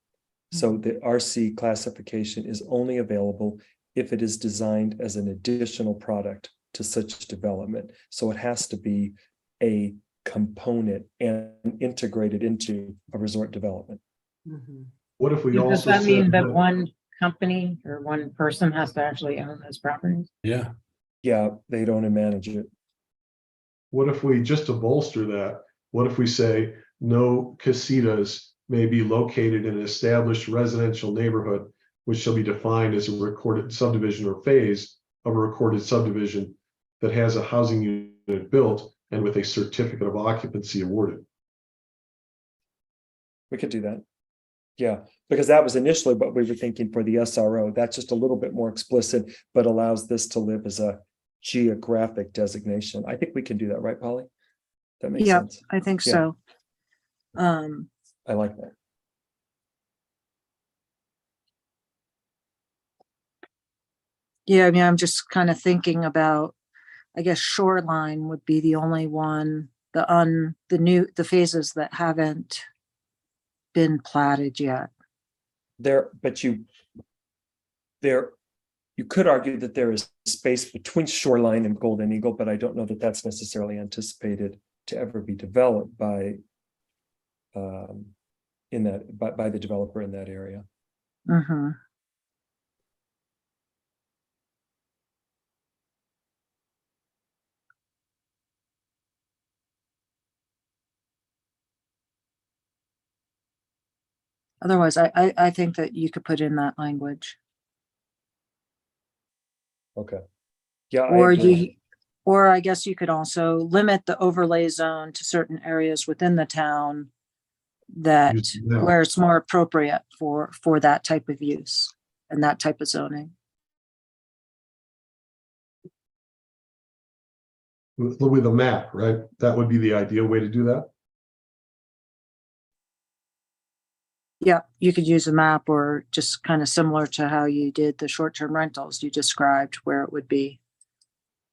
So the RC classification is only available if it is designed as an additional product to such development. So it has to be a component and integrated into a resort development. What if we Does also that mean said that one company or one person has to actually own those properties? Yeah. Yeah, they don't manage it. what if we, just to bolster that, what if we say no casitas may be located in an established residential neighborhood, which shall be defined as a recorded subdivision or phase of a recorded subdivision that has a housing unit built and with a certificate of occupancy awarded. We could do that. Yeah, because that was initially what we were thinking for the SRO. That's just a little bit more explicit, but allows this to live as a geographic designation. I think we can do that, right, Polly? That makes Yep, sense. I think Yeah. so. I like that. Yeah, I mean, I'm just kind of thinking about, I guess shoreline would be the only one, the phases that haven't been platted yet. You could argue that there is space between Shoreline and Golden Eagle, but I don't know that that's necessarily anticipated to ever be developed by by the developer in that area. Mm-hmm. Otherwise, I think that you could put in that language. Okay. Yeah, I Or agree. or I guess you could also limit the overlay zone to certain areas within the town that, where it's more appropriate for that type of use and that type of zoning. With a map, right? That would be the ideal way to do that. Yeah, you could use a map or just kind of similar to how you did the short-term rentals. You described where it would be.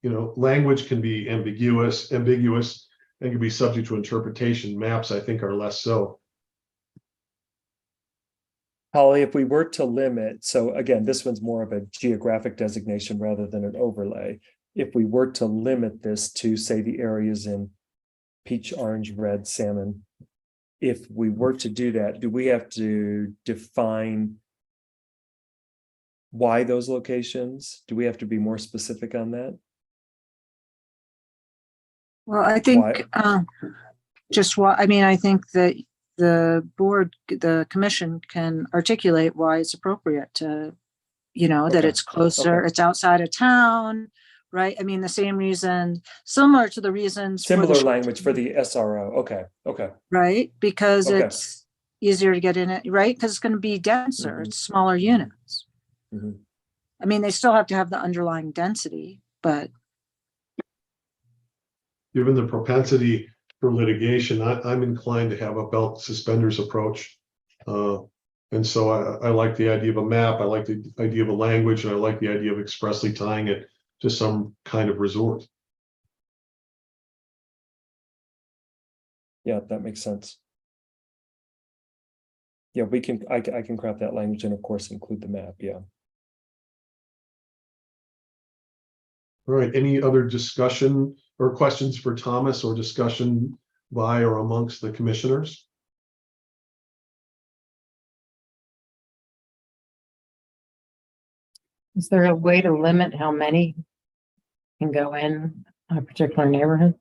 You know, language can be ambiguous, and can be subject to interpretation. Maps, I think, are less so. Holly, if we were to limit, so again, this one's more of a geographic designation rather than an overlay. If we were to limit this to, say, the areas in peach, orange, red, salmon, if we were to do that, do we have to define why those locations? Do we have to be more specific on that? Well, I think I think that the board, the commission can articulate why it's appropriate to, that Okay. it's closer, Okay. it's outside of town, right? I mean, the same reason, similar to the reasons. for the Similar short- language for the SRO. Okay. Okay. Right? Because Okay. it's easier to get in it, right? Because it's going to be denser, Mhm. it's smaller units. Mhm. I mean, they still have to have the underlying density, but Given the propensity for litigation, I'm inclined to have a belt suspenders approach. And so I like the idea of a map, I like the idea of a language, and I like the idea of expressly tying it to some kind of resort. Yeah, that makes sense. Yeah, I can craft that language and of course include the map. Yeah. All right, any other discussion or questions for Thomas, or discussion by or amongst the commissioners? Is there a way to limit how many can go in a particular neighborhood?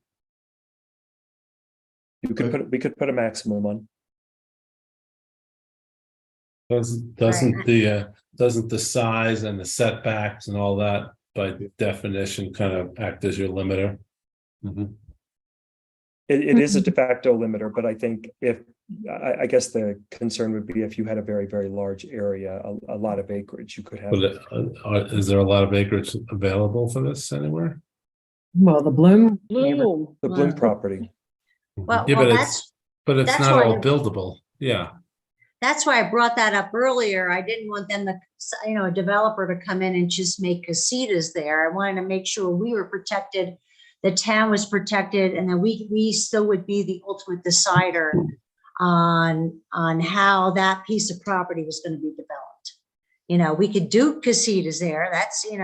We could put a maximum on. Doesn't the size and the setbacks and all that by definition kind of act as your limiter? Mhm. It is a de facto limiter, but I think I guess the concern would be if you had a very, very large area, a lot of acreage, you could have. But is there a lot of acreage available for this anywhere? Well, the Bloom. Bloom. The Bloom property. Well, Yeah, well, but it's that's not why- all buildable. Yeah. That's why I brought that up earlier. I didn't want them to, a developer to come in and just make casitas there. I wanted to make sure we were protected, the town was protected, and then we still would be the ultimate decider on how that piece of property was going to be developed. We could do casitas there. That's, if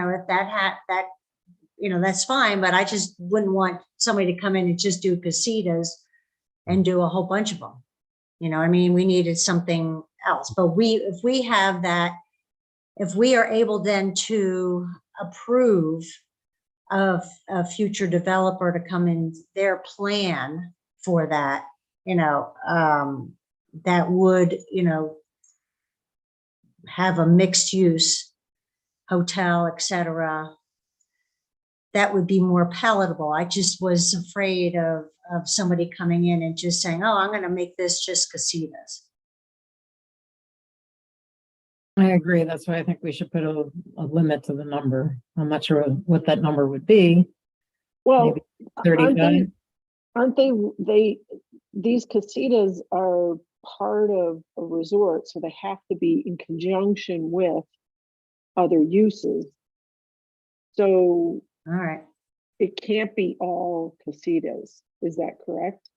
that's fine, but I just wouldn't want somebody to come in and just do casitas and do a whole bunch of them. We needed something else, but if we have that, if we are able then to approve of a future developer to come in, their plan for that, that would, have a mixed use hotel, et cetera, that would be more palatable. I just was afraid of somebody coming in and just saying, oh, I'm going to make this just casitas. I agree. That's why I think we should put a limit to the number. I'm not sure what that number would be. Well, Maybe 35. aren't they, these casitas are part of a resort, so they have to be in conjunction with other uses. So All right. it can't be all casitas. Is that correct?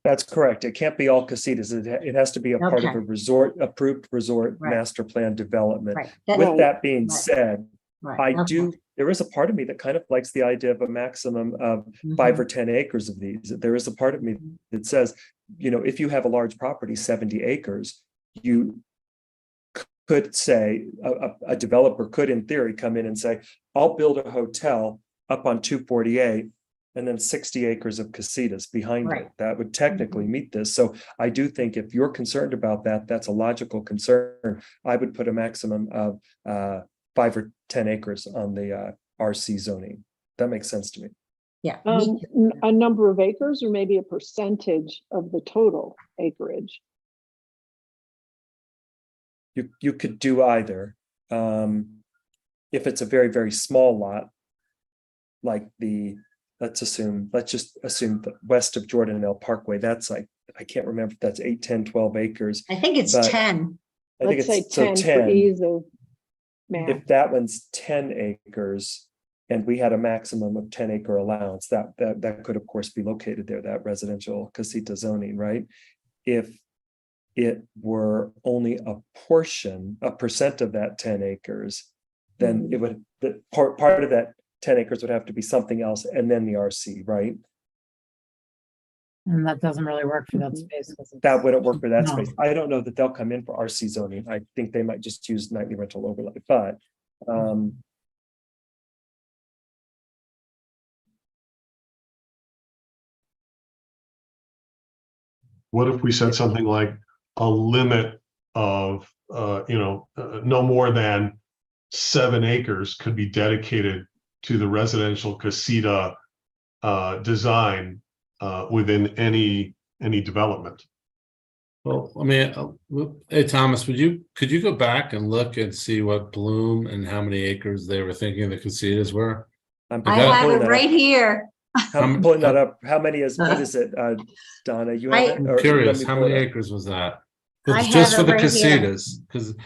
That's correct. It can't be all casitas. It has to be a part of Okay. a resort, approved resort Right. master plan development. Right. With that being Right. said, Right. there is a part of me that kind of likes the idea of a maximum of 5 or 10 acres of these. There is a part of me that says, if you have a large property, 70 acres, you could say, a developer could in theory come in and say, I'll build a hotel up on 248 and then 60 acres of casitas behind Right. it. That would technically meet this. So I do think if you're concerned about that, that's a logical concern. I would put a maximum of 5 or 10 acres on the RC zoning. That makes sense to me. Yeah. A number of acres or maybe a percentage of the total acreage? You could do either. If it's a very, very small lot, like let's just assume the west of Jordanelle Parkway, that's like, I can't remember if that's 8, 10, 12 acres. I think it's but 10. I think Let's say it's so 10 for 10. ease of math. If that one's 10 acres and we had a maximum of 10-acre allowance, that could of course be located there, that residential casita zoning, right? If it were only a percent of that 10 acres, then it would, part of that 10 acres would have to be something else and then the RC, right? And that doesn't really work for that space. That wouldn't work for that No. space. I don't know that they'll come in for RC zoning. I think they might just use nightly rental overlay, but What if we said something like a limit of, no more than 7 acres could be dedicated to the residential casita design within any development? Well, I mean, hey, Thomas, could you go back and look and see what Bloom and how many acres they were thinking the casitas were? I'm I have pulling it that right up. here. I'm pulling that up. How many what is it, Donna? You have it? I'm Or curious, let me how pull it many up. acres was that? I It's just have for it the right here. casitas, because,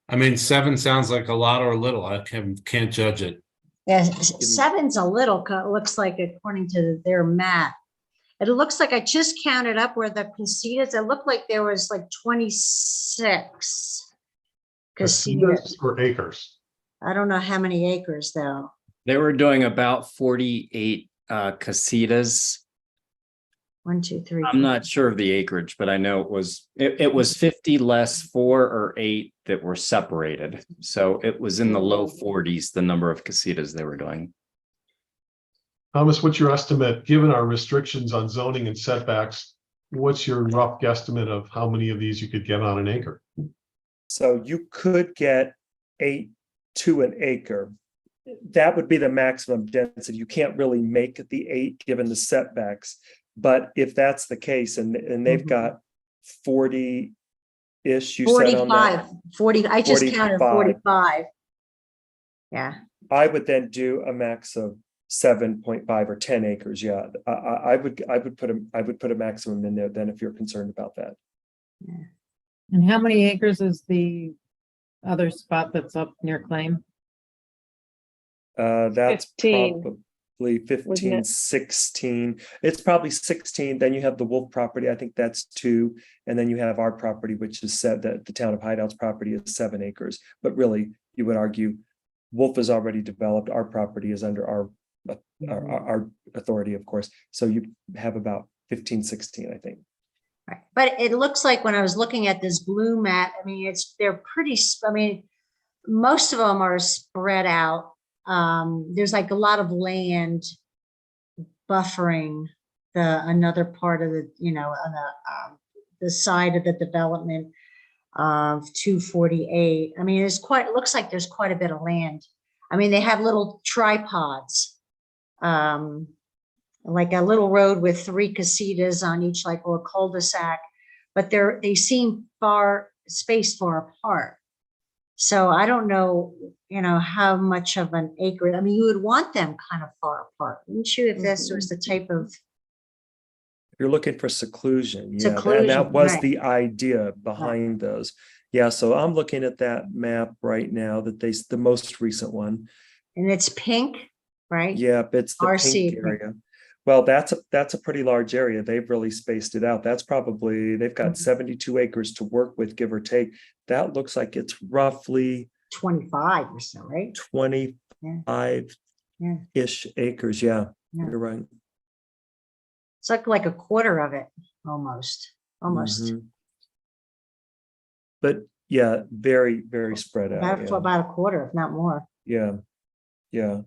I mean, 7 sounds like a lot or a little. I can't judge it. Yeah, 7's a little, looks like according to their map. It looks like I just counted up where the casitas, it looked like there was like 26 casitas. Or acres? I don't know how many acres though. They were doing about 48 casitas. 1, 2, 3. I'm not sure of the acreage, but I know it was 50 less 4 or 8 that were separated. So it was in the low 40s, the number of casitas they were doing. Thomas, what's your estimate, given our restrictions on zoning and setbacks, what's your rough guesstimate of how many of these you could get on an acre? So you could get 8 to an acre. That would be the maximum density. You can't really make it the 8 given the setbacks. But if that's the case, and they've got 40-ish, you said on that. 40, I just counted 45. 45. Yeah. I would then do a max of 7.5 or 10 acres. Yeah, I would put a maximum in there then if you're concerned about that. And how many acres is the other spot that's up near Claim? That's 15. probably 15, it? 16. It's probably 16. Then you have the Wolf property. I think that's 2. And then you have our property, which is said that the town of Hideout's property is 7 acres. But really, you would argue Wolf is already developed. Our property is under our authority, of course. So you have about 15, 16, I think. Right. But it looks like when I was looking at this blue map, I mean, they're pretty, I mean, most of them are spread out. there's like a lot of land buffering another part of the, on the side of the development of 248. I mean, it looks like there's quite a bit of land. I mean, they have little tripods, like a little road with 3 casitas on each, like, or cul-de-sac, but they seem spaced far apart. So I don't know, how much of an acre. I mean, you would want them kind of far apart, wouldn't you? If this was the type of You're looking for seclusion, yeah, and seclusion, that was right. the idea behind those. Yeah, so I'm looking at that map right now, the most recent one. And it's pink, right? Yeah, it's the RC pink area. Well, that's a pretty large area. They've really spaced it out. That's probably, they've got 72 acres to work with, give or take. That looks like it's roughly 25 or so, right? 25-ish acres. Yeah, Yeah. you're right. It's like a quarter of it, almost. Mhm. But yeah, very, very spread out. Yeah. About a quarter, if not more. Yeah. Yeah.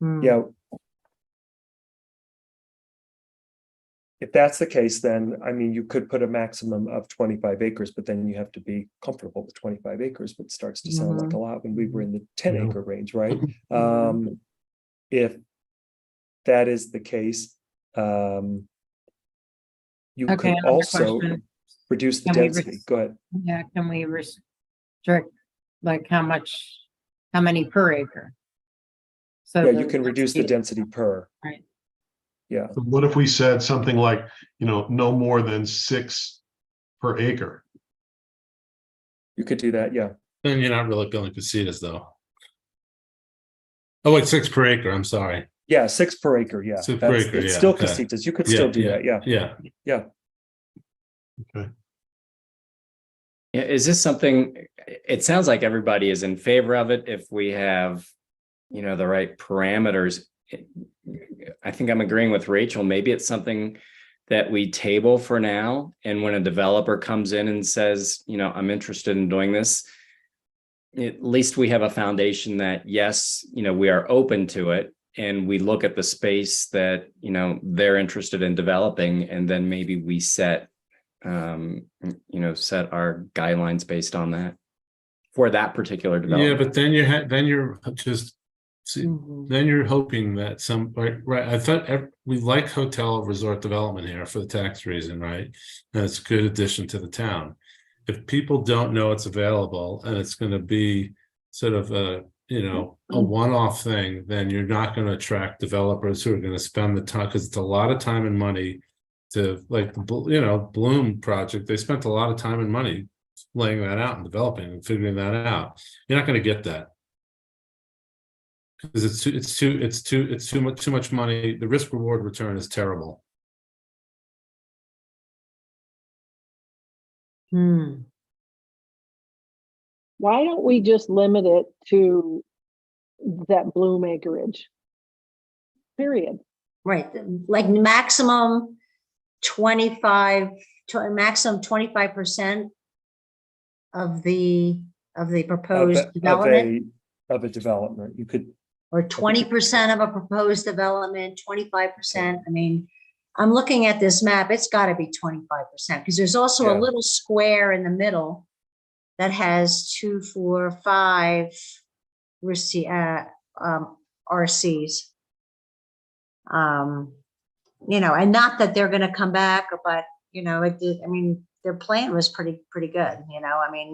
Yeah. If that's the case, then, I mean, you could put a maximum of 25 acres, but then you have to be comfortable with 25 acres, which starts to sound like a lot when we were in the 10-acre range, right? If that is the case, you Okay, could another also question. reduce the Can we density. Go ahead. Yeah, can we restrict, like, how many per acre? So Yeah, you can reduce the density per. Right. Yeah. So what if we said something like, no more than 6 per acre? You could do that, yeah. Then you're not really building casitas though. Oh, wait, 6 per acre, I'm sorry. Yeah, 6 per acre, yeah. 6 per acre, It's yeah, still okay. casitas. You could still do that, yeah. Yeah. Yeah. Okay. Yeah, is this something, it sounds like everybody is in favor of it if we have, the right parameters. I think I'm agreeing with Rachel. Maybe it's something that we table for now. And when a developer comes in and says, I'm interested in doing this, at least we have a foundation that, yes, we are open to it. And we look at the space that, they're interested in developing. And then maybe we set our guidelines based on that for that particular development. Yeah, but then you're just then you're hoping that right. I thought we like hotel resort development here for the tax reason, right? And it's a good addition to the town. If people don't know it's available and it's going to be sort of a one-off thing, then you're not going to attract developers who are going to spend the time, because it's a lot of time and money to, like, Bloom project. They spent a lot of time and money laying that out and developing and figuring that out. You're not going to get that because it's too much money. The risk reward return is terrible. Why don't we just limit it to that Bloom acreage? Period. Right, like maximum 25% of the proposed development, of a development. You could, or 20% of a proposed development, 25%. I mean, I'm looking at this map, it's got to be 25%, because there's also a little square in the middle that has 2, 4, 5 RCs. And not that they're going to come back, but their plan was pretty good.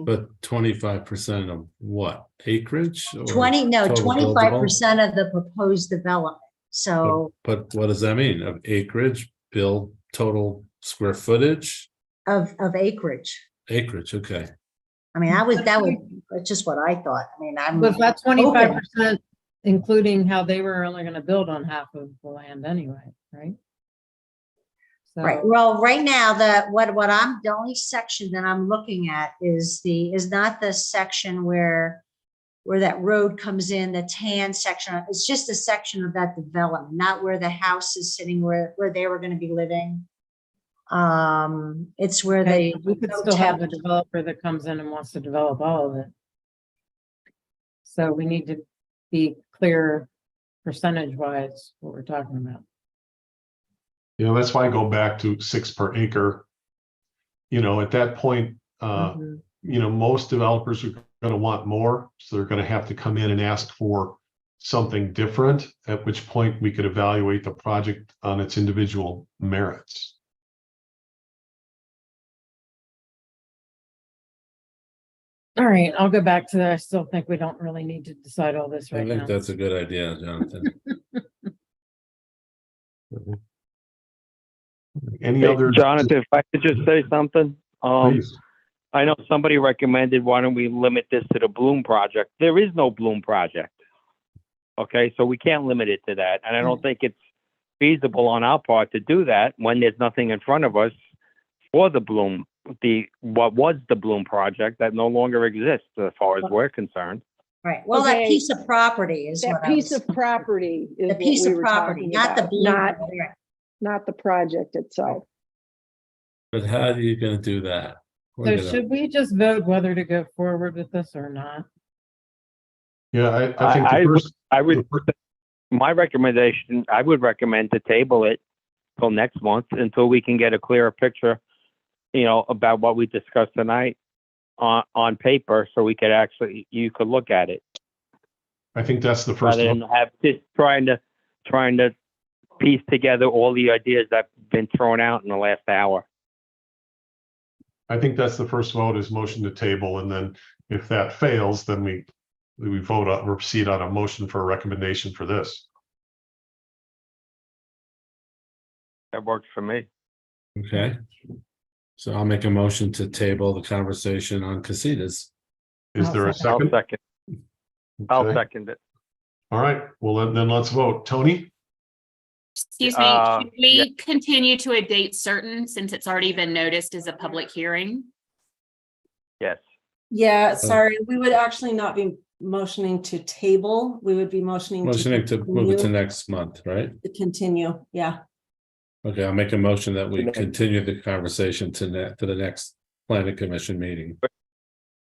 But 25% of what, acreage? Or 25% of the proposed development. So, but what does that mean? Of acreage, build total square footage of acreage. Acreage, okay. That's just what I thought. Was that 25% including how they were only going to build on half of the land anyway, right? So, right. Well, right now, the only section that I'm looking at is not the section where that road comes in, the tan section. It's just a section of that development, not where the house is sitting, where they were going to be living. It's where they. Hey, we could don't still have tell- a developer that comes in and wants to develop all of it. So we need to be clear percentage wise what we're talking about. You know, that's why I go back to 6 per acre. You know, at that point, Mhm. you know, most developers are gonna want more, so they're gonna have to come in and ask for something different, at which point we could evaluate the project on its individual merits. All right, I'll go back to that. I still think we don't really need to decide all this I right think now. that's a good idea, Jonathan. Any Hey, other? Jonathan, if I could just say something. Please. I know somebody recommended, why don't we limit this to the Bloom project? There is no Bloom project. Okay, so we can't limit it to that. And I don't think it's feasible on our part to do that when there's nothing in front of us for the Bloom, what was the Bloom project that no longer exists as far as we're concerned. Right, well, that Okay. piece of property is That what I piece was, of property is the what piece we of were property, talking not the about, blue. not the project itself. But how are you gonna do that? We're So gonna- should we just vote whether to go forward with this or not? Yeah, I think I the would- first, I would, my recommendation, I would recommend to table it till next month until we can get a clearer picture, you know, about what we discussed tonight on paper, so we could actually, you could look at it I think that's the first. rather than have just trying to piece together all the ideas that've been thrown out in the last hour. I think that's the first vote, is motion to table, and then if that fails, then we vote on, or proceed on a motion for a recommendation for this. That works for me. Okay. So I'll make a motion to table the conversation on casitas. Is there a I'll second? second. I'll Okay. second it. All right, well, then let's vote. Tony? Excuse me, should we yeah. continue to a date certain since it's already been noticed as a public hearing? Yes. Yeah, sorry, we would actually not be motioning to table. We would be motioning To move it to continue- next month, right? to continue, yeah. Okay, I'll make a motion that we Okay. continue the conversation to the next planning commission meeting.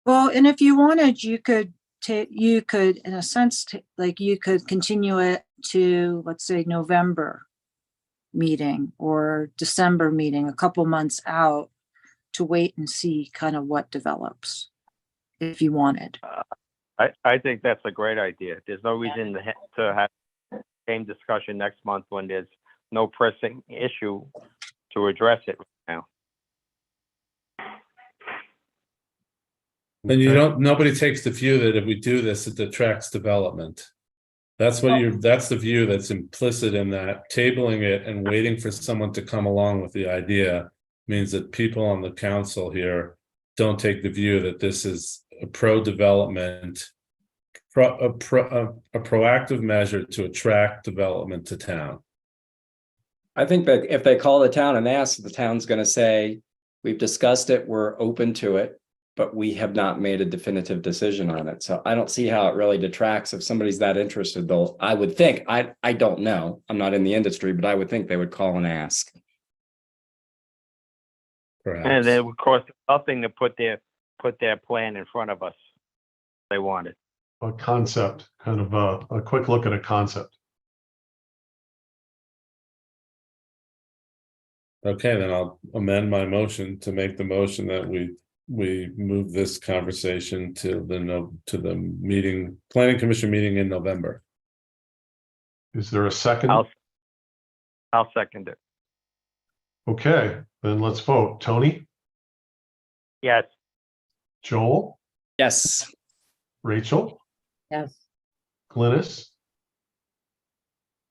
Well, and if you wanted, you could in a sense, like you could continue it to, let's say, November meeting or December meeting, a couple months out to wait and see kind of what develops, if you wanted. I think that's a great idea. There's no reason to have the same discussion next month when there's no pressing issue to address it now. And nobody takes the view that if we do this, it detracts development. That's that's the view that's implicit in that. Tabling it and waiting for someone to come along with the idea means that people on the council here don't take the view that this is a pro-development, a proactive measure to attract development to town. I think that if they call the town and ask, the town's gonna say, we've discussed it, we're open to it, but we have not made a definitive decision on it. So I don't see how it really detracts if somebody's that interested, though. I would think, I don't know, I'm not in the industry, but I would think they would call and ask. Perhaps. And it would cost nothing to put their plan in front of us. If they wanted. A concept, kind of a quick look at a concept. Okay, then I'll amend my motion to make the motion that we move this conversation to the meeting, planning commission meeting in November. Is there a second? I'll second it. Okay, then let's vote. Tony? Yes. Joel? Yes. Rachel? Yes. Glynis?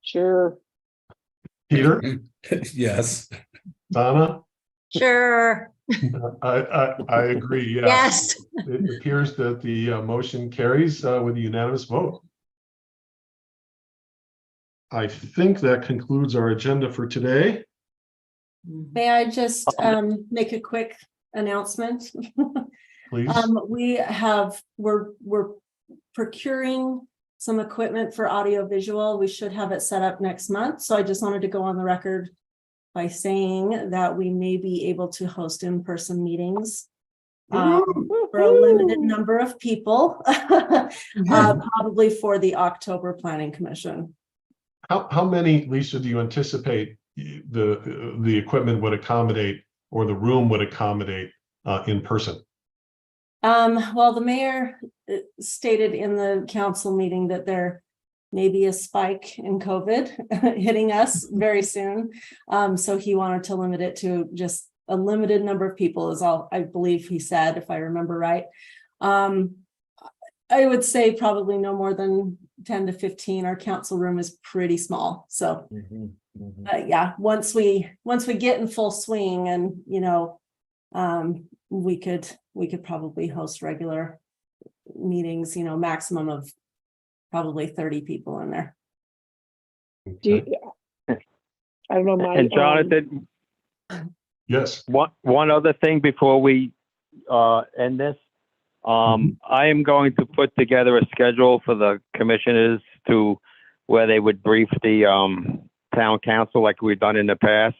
Sure. Peter? Yes. Donna? Sure, I agree, yeah. yes. It appears that the motion carries with a unanimous vote. I think that concludes our agenda for today. May I just make a quick announcement? Please. We're procuring some equipment for audio visual. We should have it set up next month. So I just wanted to go on the record by saying that we may be able to host in-person meetings for a limited number of people, probably for the October Planning Commission. How many, Lisa, do you anticipate the equipment would accommodate or the room would accommodate in person? Well, the mayor stated in the council meeting that there may be a spike in COVID hitting us very soon. So he wanted to limit it to just a limited number of people is all I believe he said, if I remember right. I would say probably no more than 10 to 15. Our council room is pretty small. So yeah, once we get in full swing and, you know, we could probably host regular meetings, you know, maximum of probably 30 people in there. Do you, I don't know, my. And Jonathan, Yes. one other thing before we end this. I am going to put together a schedule for the commissioners to where they would brief the town council like we've done in the past.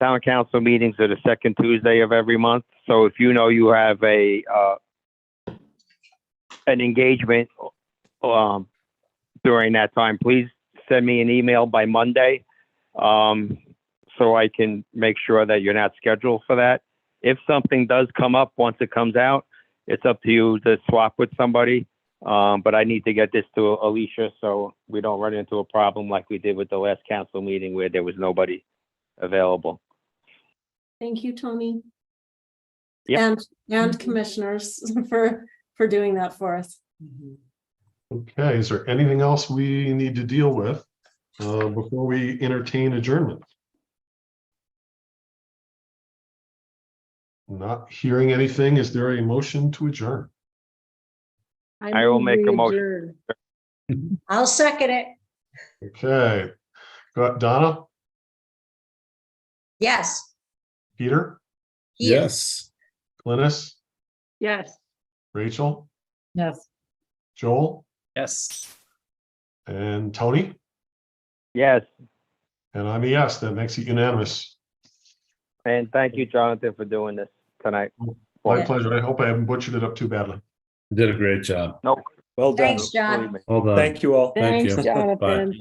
Town council meetings are the second Tuesday of every month. So if you know you have an engagement during that time, please send me an email by Monday so I can make sure that you're not scheduled for that. If something does come up once it comes out, it's up to you to swap with somebody. But I need to get this to Alicia so we don't run into a problem like we did with the last council meeting where there was nobody available. Thank you, Tony. Yep. And commissioners for doing that for us. Okay, is there anything else we need to deal with before we entertain adjournment? Not hearing anything. Is there a motion to adjourn? I will make a motion. I'll second it. Okay. Got Donna, Yes. Peter, Yes. Glynis, Yes. Rachel, Yes. Joel, Yes. and Tony. Yes. And I'm a yes. That makes it unanimous. And thank you, Jonathan, for doing this tonight. My Yeah. pleasure. I hope I haven't butchered it up too badly. You did a great job. Nope. Well done. Thanks, John. Hold on. Thank you all. Thank Thanks, you. Jonathan. Bye. Thanks.